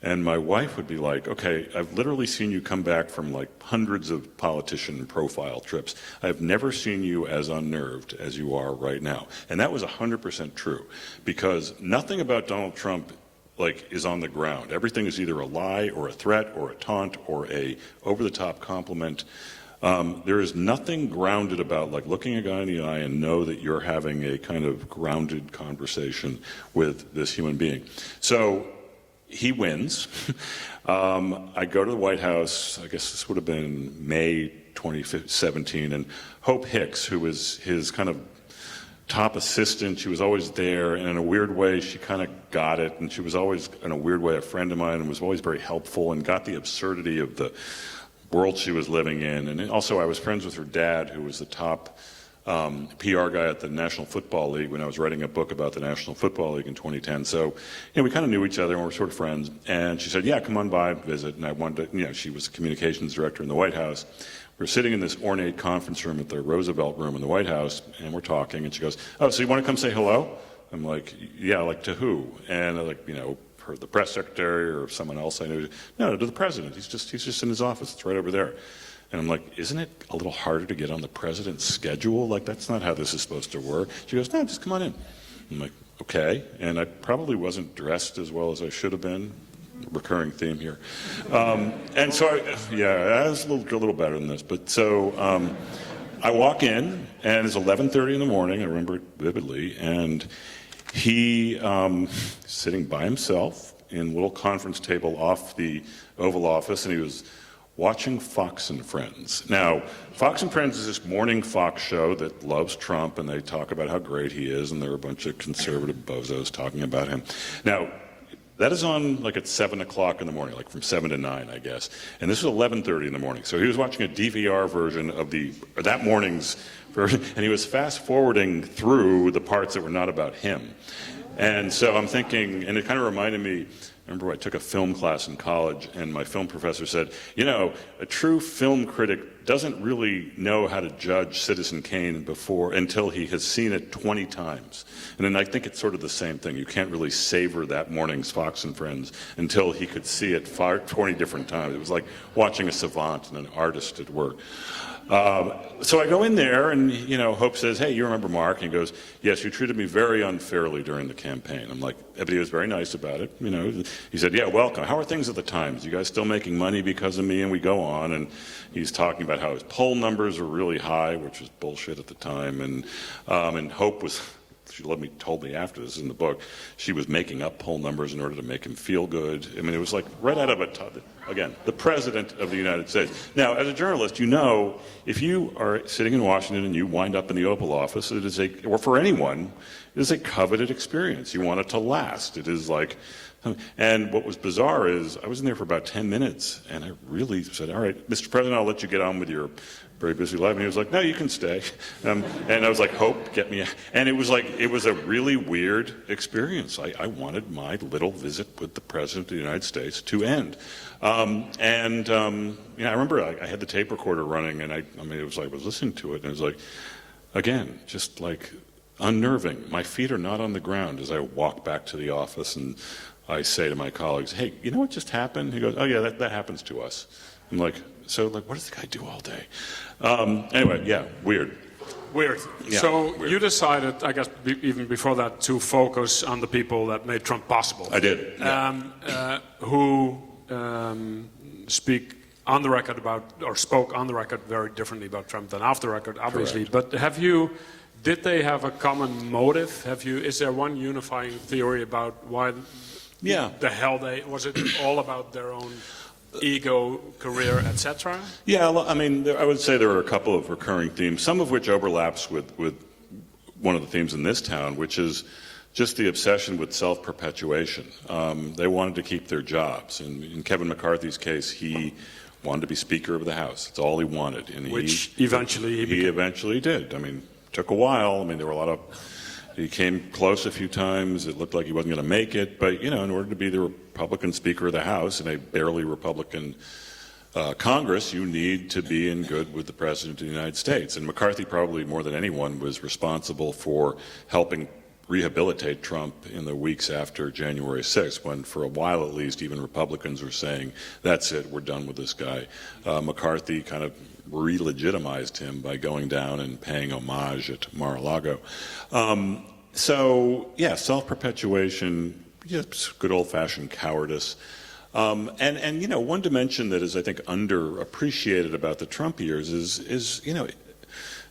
And my wife would be like, okay, I've literally seen you come back from like hundreds of politician profile trips. I've never seen you as unnerved as you are right now. And that was 100% true, because nothing about Donald Trump is on the ground. Everything is either a lie or a threat or a taunt or a over-the-top compliment. There is nothing grounded about looking a guy in the eye and know that you're having a kind of grounded conversation with this human being. So he wins. I go to the White House, I guess this would have been May 2017, and Hope Hicks, who was his kind of top assistant, she was always there, and in a weird way she kind of got it, and she was always, in a weird way, a friend of mine, and was always very helpful and got the absurdity of the world she was living in. And also I was friends with her dad, who was the top PR guy at the National Football League when I was writing a book about the National Football League in 2010. So, we kind of knew each other and we were sort of friends. And she said, yeah, come on by, visit. And I wanted to, she was the communications director in the White House. We're sitting in this ornate conference room at the Roosevelt Room in the White House, and we're talking, and she goes, oh, so you want to come say hello? I'm like, yeah, like to who? And I'm like, her, the press secretary or someone else I knew. No, to the president. He's just in his office. It's right over there. And I'm like, isn't it a little harder to get on the president's schedule? That's not how this is supposed to work. She goes, no, just come on in. I'm like, okay. And I probably wasn't dressed as well as I should have been. recurring theme here. And so, I was a little better than this. But so I walk in, and it's 11:30 in the morning. I remember it vividly. And he sitting by himself in a little conference table off the Oval Office, and he was watching Fox and Friends. Now, Fox and Friends is this morning Fox show that loves Trump, and they talk about how great he is, and there are a bunch of conservative bozos talking about him. Now, that is on like at 7 o'clock in the morning, like from 7 to 9, I guess. And this was 11:30 in the morning. So he was watching a DVR version of that morning's version, and he was fast-forwarding through the parts that were not about him. And so I'm thinking, and it kind of reminded me, I remember I took a film class in college, and my film professor said, you know, a true film critic doesn't really know how to judge Citizen Kane until he has seen it 20 times. And then I think it's sort of the same thing. You can't really savor that morning's Fox and Friends until he could see it 20 different times. It was like watching a savant and an artist at work. So I go in there, and Hope says, "Hey, you remember Mark?" And he goes, "Yes, you treated me very unfairly during the campaign." I'm like, but he was very nice about it. He said, "Yeah, welcome. How are things at the Times? You guys still making money because of me?" And we go on, and he's talking about how his poll numbers were really high, which was bullshit at the time, and Hope was. She told me after this in the book, she was making up poll numbers in order to make him feel good. I mean, it was like right out of again, the President of the United States. Now, as a journalist, if you are sitting in Washington and you wind up in the Oval Office, or for anyone, it is a coveted experience. You want it to last. It is like, and what was bizarre is I was in there for about 10 minutes, and I really said, "All right, Mr. President, I'll let you get on with your very busy life." And he was like, "No, you can stay." And I was like, "Hope, get me." And it was a really weird experience. I wanted my little visit with the President of the United States to end. I remember I had the tape recorder running, and it was like I was listening to it, and it was like, again, just like unnerving. My feet are not on the ground as I walk back to the office, and I say to my colleagues, "Hey, you know what just happened?" He goes, "Oh yeah, that happens to us." I'm like, what does the guy do all day? Anyway, yeah, weird. Yeah, so weird. You decided, I guess, even before that, to focus on the people that made Trump possible. I did. Yeah. Who speak on the record spoke on the record very differently about Trump than off the record, obviously. Correct. But did they have a common motive? Is there one unifying theory about why? Yeah. The hell was it all about their own ego, career, etc.? Yeah, I would say there are a couple of recurring themes, some of which overlaps with one of the themes in this town, which is just the obsession with self-perpetuation. They wanted to keep their jobs. And in Kevin McCarthy's case, he wanted to be Speaker of the House. That's all he wanted. And Eventually he eventually did. It took a while. There were a lot of... He came close a few times. It looked like he wasn't going to make it. But, in order to be the Republican Speaker of the House in a barely Republican Congress, you need to be in good with the President of the United States. And McCarthy, probably more than anyone, was responsible for helping rehabilitate Trump in the weeks after January 6th, when for a while at least even Republicans were saying, "That's it, we're done with this guy." McCarthy kind of re-legitimized him by going down and paying homage at Mar-a-Lago. Self-perpetuation, good old-fashioned cowardice. One dimension that is, I think, underappreciated about the Trump years is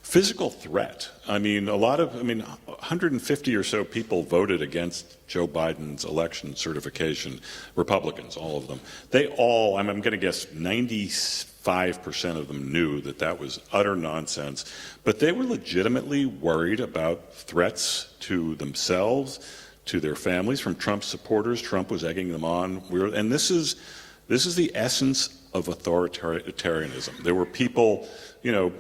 physical threat. 150 or so people voted against Joe Biden's election certification, Republicans, all of them. They all, I'm going to guess 95% of them knew that was utter nonsense, but they were legitimately worried about threats to themselves, to their families from Trump supporters. Trump was egging them on. And this is the essence of authoritarianism. There were people,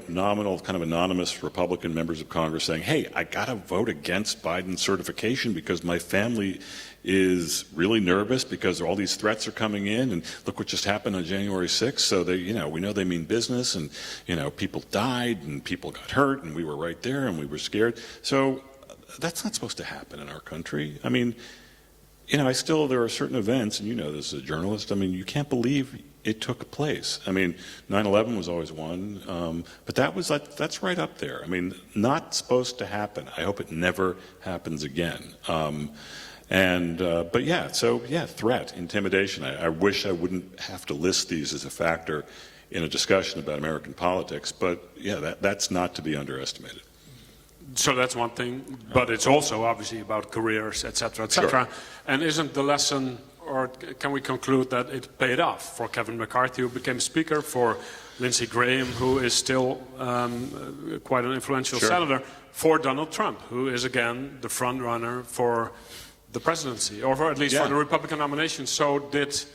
nominal, kind of anonymous Republican members of Congress saying, "Hey, I got to vote against Biden's certification because my family is really nervous because all these threats are coming in, and look what just happened on January 6th. So we know they mean business, and people died and people got hurt, and we were right there and we were scared." So that's not supposed to happen in our country. There are certain events, and this as a journalist, you can't believe it took place. 9/11 was always one, but that's right up there. Not supposed to happen. I hope it never happens again. And but yeah, so yeah, threat, intimidation. I wish I wouldn't have to list these as a factor in a discussion about American politics, but yeah, that's not to be underestimated. So that's one thing, but it's also obviously about careers, etc., etc. Sure. And isn't the lesson, or can we conclude that it paid off for Kevin McCarthy, who became Speaker, for Lindsey Graham, who is still quite an influential Sure. senator, for Donald Trump, who is again the front runner for the presidency, or for at least Yeah. for the Republican nomination. So did it?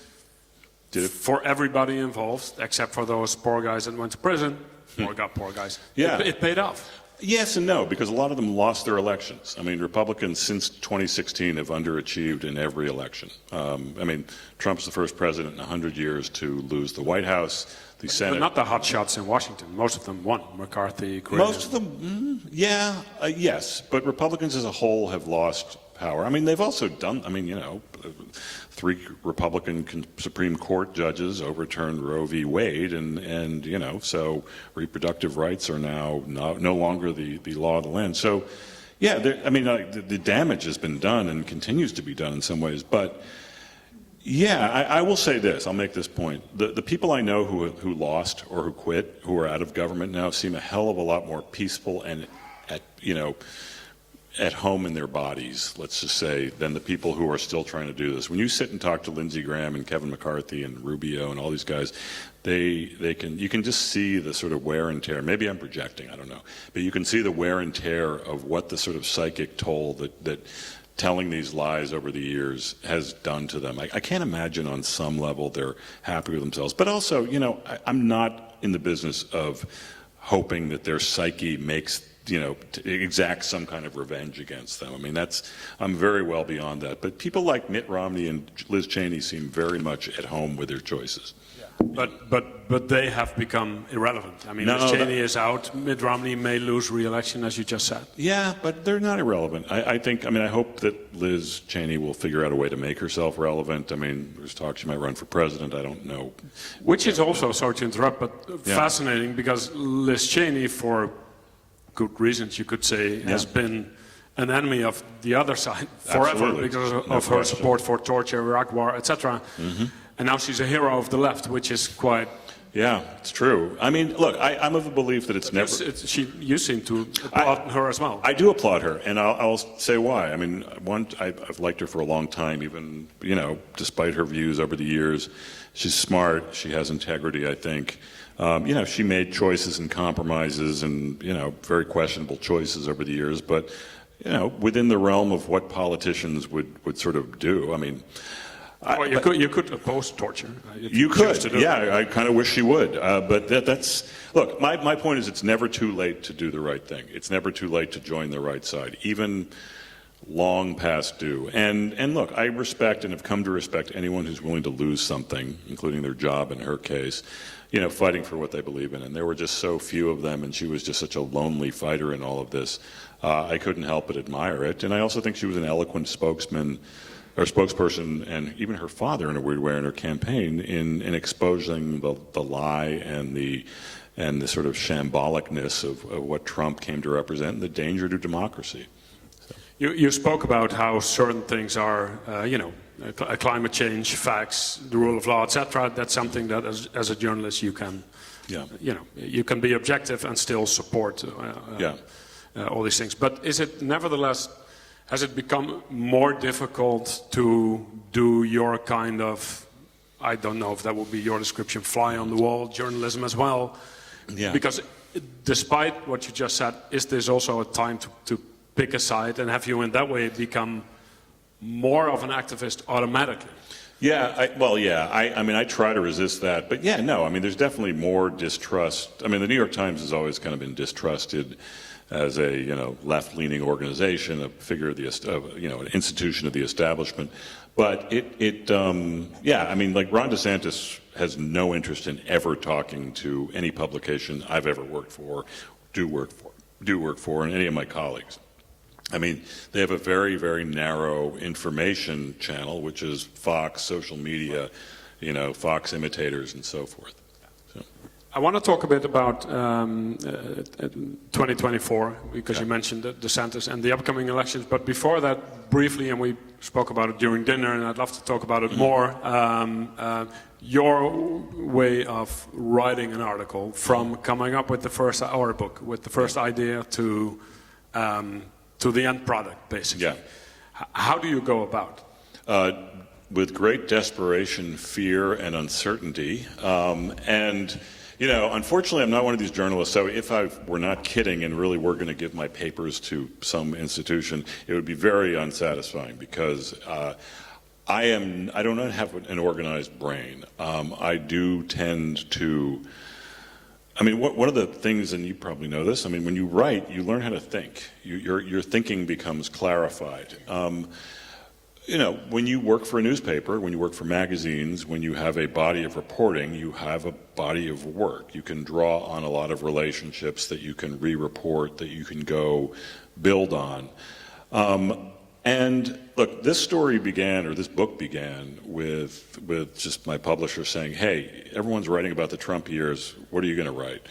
For everybody involved, except for those poor guys that went to prison, poor guys, Yeah. it paid off. Yes and no, because a lot of them lost their elections. I mean, Republicans since 2016 have underachieved in every election. I mean, Trump's the first president in 100 years to lose the White House, the Senate. But not the hot shots in Washington. Most of them won. McCarthy, Graham. Most of them, yes. But Republicans as a whole have lost power. I mean, they've also done, 3 Republican Supreme Court judges overturned Roe v. Wade, and so reproductive rights are now no longer the law of the land. So, yeah, the damage has been done and continues to be done in some ways. But, yeah, I will say this. I'll make this point. The people I know who lost or who quit, who are out of government now, seem a hell of a lot more peaceful and at home in their bodies, let's just say, than the people who are still trying to do this. When you sit and talk to Lindsey Graham and Kevin McCarthy and Rubio and all these guys, you can just see the sort of wear and tear. Maybe I'm projecting, I don't know. But you can see the wear and tear of what the sort of psychic toll that telling these lies over the years has done to them. I can't imagine on some level they're happy with themselves. But also, I'm not in the business of hoping that their psyche makes exact some kind of revenge against them. I mean, I'm very well beyond that. But people like Mitt Romney and Liz Cheney seem very much at home with their choices. Yeah. But they have become irrelevant. I mean, Liz Cheney is out. Mitt Romney may lose re-election, as you just said. Yeah, but they're not irrelevant. I hope that Liz Cheney will figure out a way to make herself relevant. I mean, there's talk she might run for president. I don't know. Which is also, sorry to interrupt, but fascinating, because Liz Cheney, for good reasons, you could say, has been an enemy of the other side forever. Absolutely. Because of No her question. support for torture, Iraq war, etc. Mm-hmm. And now she's a hero of the left, which is quite... Yeah, it's true. I mean, look, I'm of the belief that it's never... You seem to applaud her as well. I do applaud her, and I'll say why. I mean, I've liked her for a long time, even, despite her views over the years. She's smart, she has integrity, I think. She made choices and compromises and, very questionable choices over the years, but, within the realm of what politicians would sort of do. I mean... you could oppose torture. You could, yeah. I kind of wish she would. But that's... Look, my point is it's never too late to do the right thing. It's never too late to join the right side, even long past due. And look, I respect and have come to respect anyone who's willing to lose something, including their job in her case, fighting for what they believe in. And there were just so few of them, and she was just such a lonely fighter in all of this. I couldn't help but admire it. And I also think she was an eloquent spokesperson, and even her father, in a weird way, in her campaign, in exposing the lie and the sort of shambolicness of what Trump came to represent and the danger to democracy. So. You spoke about how certain things are, climate change, facts, the rule of law, etc. That's something that, as a journalist, you can, you can be objective and still support all these things. But is it nevertheless? Has it become more difficult to do your kind of, I don't know if that would be your description, fly on the wall journalism as well? Yeah. Because despite what you just said, is this also a time to pick a side, and have you in that way become more of an activist automatically? Yeah, I try to resist that, but there's definitely more distrust. I mean, the New York Times has always kind of been distrusted as a left-leaning organization, a figure of an institution of the establishment. But like Ron DeSantis has no interest in ever talking to any publication I've ever worked for, do work for, and any of my colleagues. I mean, they have a very, very narrow information channel, which is Fox, social media, Fox imitators, and so forth. So. I want to talk a bit about 2024, because you mentioned the DeSantis and the upcoming elections. But before that, briefly, and we spoke about it during dinner, and I'd love to talk about it more, your way of writing an article from coming up with the first, or a book, with the first idea to the end product, basically. Yeah. How do you go about? With great desperation, fear, and uncertainty. And, you know, unfortunately, I'm not one of these journalists, so if I were not kidding and really were going to give my papers to some institution, it would be very unsatisfying, because I don't have an organized brain. I do tend to, I mean, one of the things, and you probably know this, I mean, when you write, you learn how to think. Your thinking becomes clarified. You know, when you work for a newspaper, when you work for magazines, when you have a body of reporting, you have a body of work. You can draw on a lot of relationships that you can re-report, that you can go build on. And look, this story began, or this book began, with just my publisher saying, hey, everyone's writing about the Trump years, what are you going to write?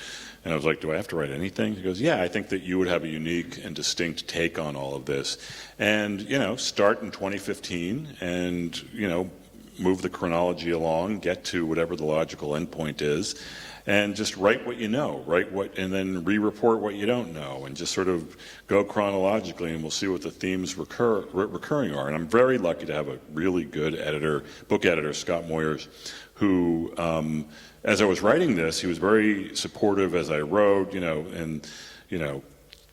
And I was like, do I have to write anything? He goes, yeah, I think that you would have a unique and distinct take on all of this. And, you know, start in 2015 and, you know, move the chronology along, get to whatever the logical endpoint is, and just write what you know, and then re-report what you don't know, and just sort of go chronologically, and we'll see what the themes recurring are. And I'm very lucky to have a really good editor, book editor, Scott Moyers, who, as I was writing this, he was very supportive as I wrote,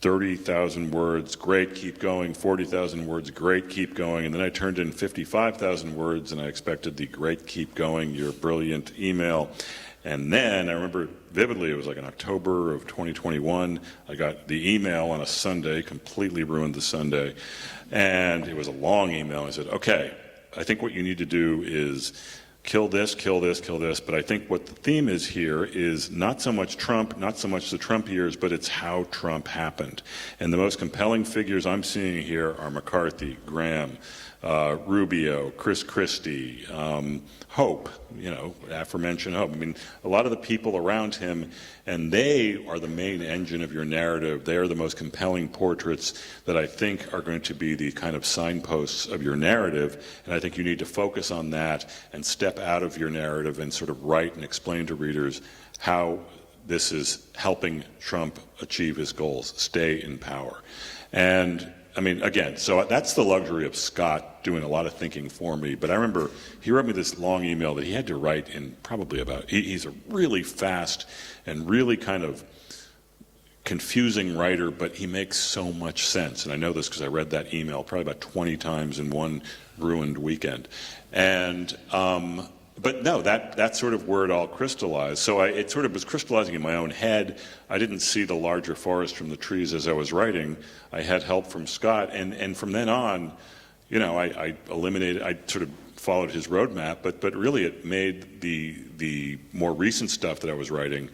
30,000 words, great, keep going, 40,000 words, great, keep going, and then I turned in 55,000 words, and I expected the great, keep going, you're brilliant email. And then, I remember vividly, it was like in October of 2021, I got the email on a Sunday, completely ruined the Sunday, and it was a long email. I said, okay, I think what you need to do is kill this, but I think what the theme is here is not so much Trump, not so much the Trump years, but it's how Trump happened. And the most compelling figures I'm seeing here are McCarthy, Graham, Rubio, Chris Christie, Hope, aforementioned Hope. I mean, a lot of the people around him, and they are the main engine of your narrative. They are the most compelling portraits that I think are going to be the kind of signposts of your narrative, and I think you need to focus on that and step out of your narrative and sort of write and explain to readers how this is helping Trump achieve his goals, stay in power. And I mean, again, so that's the luxury of Scott doing a lot of thinking for me. But I remember he wrote me this long email that he had to write in probably about, he's a really fast and really kind of confusing writer, but he makes so much sense. And I know this because I read that email probably about 20 times in one ruined weekend. And, but no, that's sort of where it all crystallized. So it sort of was crystallizing in my own head. I didn't see the larger forest from the trees as I was writing. I had help from Scott, and from then on, I eliminated, I sort of followed his roadmap, but really it made the more recent stuff that I was writing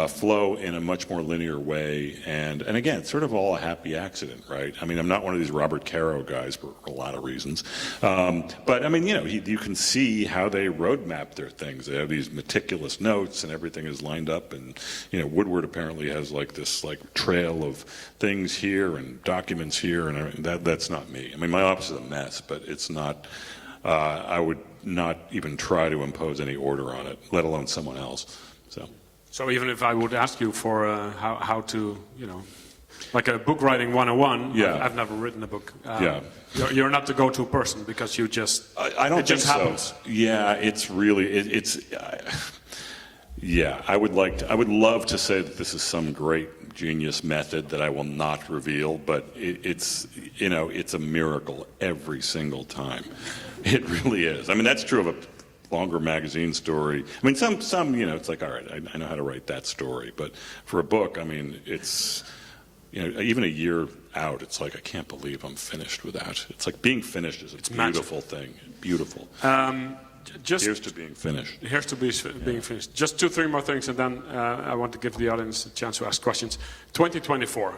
flow in a much more linear way, and again, it's sort of all a happy accident, right? I mean, I'm not one of these Robert Caro guys for a lot of reasons, but I mean, you can see how they roadmap their things. They have these meticulous notes, and everything is lined up, and Woodward apparently has like this trail of things here and documents here, and that's not me. I mean, my office is a mess, but it's not. I would not even try to impose any order on it, let alone someone else. So even if I would ask you for how to, like a book writing 101, yeah. I've never written a book. Yeah. You're not the go-to person because you just, I don't it just think happens. So. Yeah, it's really, yeah, I would love to say that this is some great genius method that I will not reveal, but it's a miracle every single time. It really is. I mean, that's true of a longer magazine story. I mean, some it's like, all right, I know how to write that story, but for a book, I mean, it's, even a year out, it's like, I can't believe I'm finished with that. It's like being finished is a beautiful thing. Beautiful. Here's to being finished. Here's to being finished. Just 2-3 more things, and then I want to give the audience a chance to ask questions. 2024.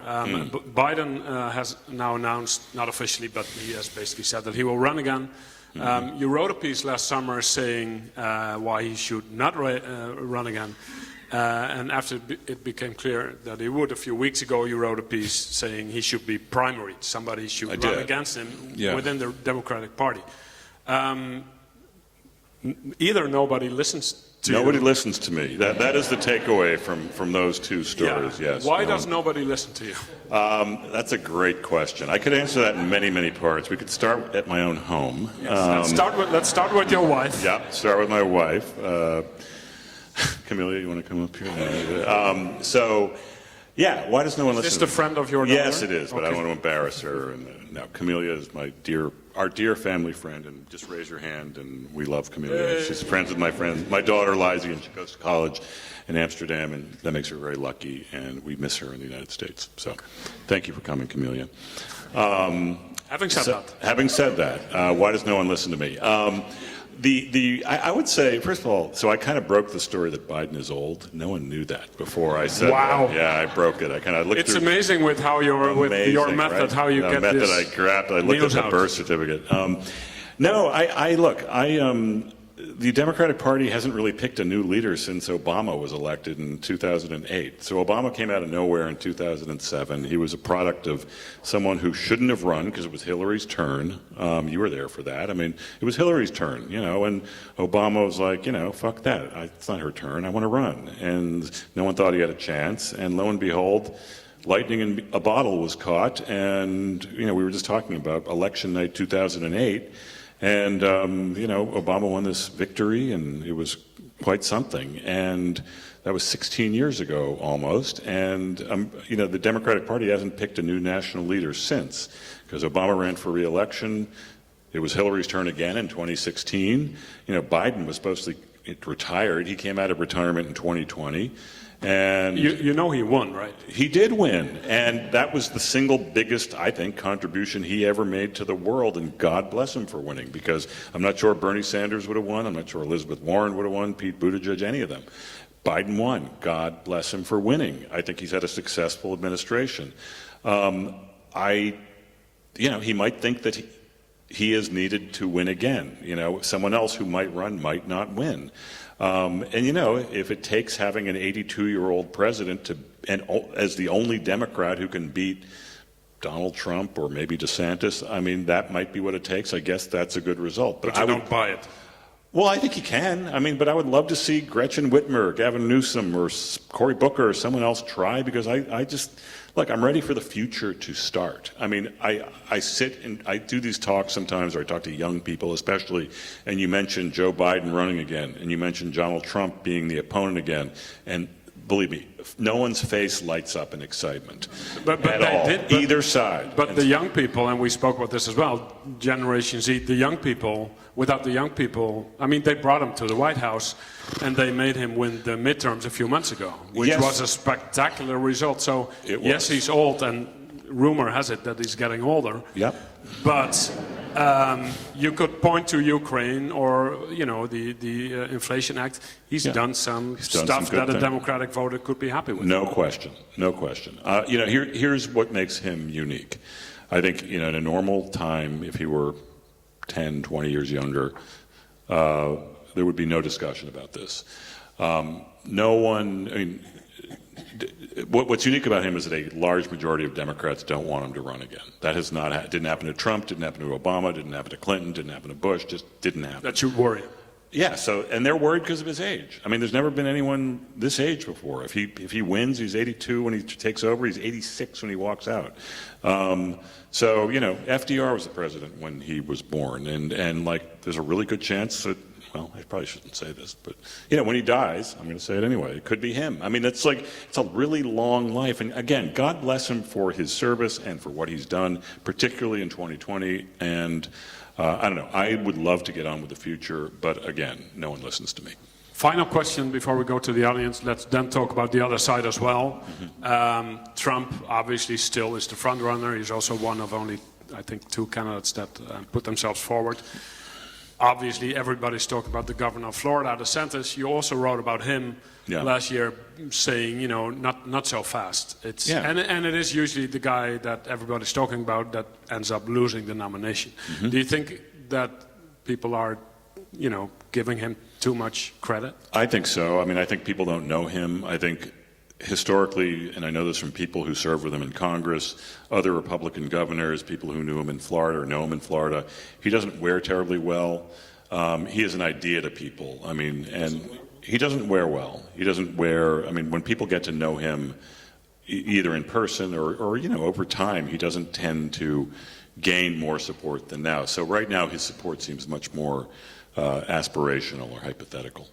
Biden has now announced, not officially, but he has basically said that he will run again. You wrote a piece last summer saying why he should not run again. And after it became clear that he would, a few weeks ago, you wrote a piece saying he should be primaried. Somebody should run against him within the Democratic Party. Either nobody listens to Nobody you. listens to me. That is the takeaway from those two stories, yes. Why does nobody listen to you? That's a great question. I could answer that in many, many parts. We could start at my own home. Yes, let's start with your wife. Yeah, start with my wife. Camellia, you want to come up here? Why does no one listen? Is this the friend of your daughter? Yes, it is, but I don't want to embarrass her. And no, Camellia is our dear family friend, and just raise your hand, and we love Camellia. She's friends with my daughter, Lizzie, and she goes to college in Amsterdam, and that makes her very lucky, and we miss her in the United States. So thank you for coming, Camellia. Having said that, why does no one listen to me? I would say, first of all, so I kind of broke the story that Biden is old. No one knew that before I said that. Yeah, I brook it. I kind of looked It's amazing with how with your method, right? how you get method this. I grabbed. I looked at the birth certificate. The Democratic Party hasn't really picked a new leader since Obama was elected in 2008. So Obama came out of nowhere in 2007. He was a product of someone who shouldn't have run because it was Hillary's turn. You were there for that. I mean, it was Hillary's turn, and Obama was like, fuck that. It's not her turn. I want to run. And no one thought he had a chance. And lo and behold, lightning in a bottle was caught. And, we were just talking about election night 2008. And, Obama won this victory, and it was quite something. And that was 16 years ago, almost. And, the Democratic Party hasn't picked a new national leader since, because Obama ran for re-election. It was Hillary's turn again in 2016. Biden was supposed to retire. He came out of retirement in 2020. And he won, right? He did win, and that was the single biggest, I think, contribution he ever made to the world, and God bless him for winning, because I'm not sure Bernie Sanders would have won, I'm not sure Elizabeth Warren would have won, Pete Buttigieg, any of them. Biden won. God bless him for winning. I think he's had a successful administration. He might think that he is needed to win again. Someone else who might run might not win. If it takes having an 82-year-old president as the only Democrat who can beat Donald Trump or maybe DeSantis, that might be what it takes. I guess that's a good result. But I don't buy it. Well, I think he can. But I would love to see Gretchen Whitmer, Gavin Newsom, or Cory Booker, or someone else try, because I'm ready for the future to start. I sit and I do these talks sometimes, or I talk to young people especially, and you mention Joe Biden running again, and you mention Donald Trump being the opponent again, and believe me, no one's face lights up in excitement at all, either side. But the young people, and we spoke about this as well, Generation Z, the young people, without the young people, they brought him to the White House, and they made him win the midterms a few months ago, which was a spectacular result. So, yes, he's old, and rumor has it that he's getting older. Yep. But you could point to Ukraine or, the Inflation Act. He's done some stuff that a Democratic voter could be happy with. No question. Here's what makes him unique. I think, in a normal time, if he were 10, 20 years younger, there would be no discussion about this. What's unique about him is that a large majority of Democrats don't want him to run again. That didn't happen to Trump, didn't happen to Obama, didn't happen to Clinton, didn't happen to Bush, just didn't happen. That should worry. Yeah, and they're worried because of his age. There's never been anyone this age before. If he wins, he's 82 when he takes over, he's 86 when he walks out. FDR was the president when he was born, and there's a really good chance that, well, I probably shouldn't say this, but when he dies, I'm going to say it anyway, it could be him. It's a really long life, and again, God bless him for his service and for what he's done, particularly in 2020. And I don't know. I would love to get on with the future, but again, no one listens to me. Final question before we go to the audience. Let's then talk about the other side as well. Mm-hmm. Trump obviously still is the front runner. He's also one of only, I think, 2 candidates that put themselves forward. Obviously, everybody's talking about the governor of Florida, DeSantis. You also wrote about him last year, saying, not so fast. And it is usually the guy that everybody's talking about that ends up losing the nomination. Mm-hmm. Do you think that people are giving him too much credit? I think so. I mean, I think people don't know him. I think historically, and I know this from people who served with him in Congress, other Republican governors, people who knew him in Florida or know him in Florida, he doesn't wear terribly well. He is an idea to people. I mean, and he doesn't wear well. He doesn't wear, I mean, when people get to know him, either in person or over time, he doesn't tend to gain more support than now. So right now, his support seems much more aspirational or hypothetical.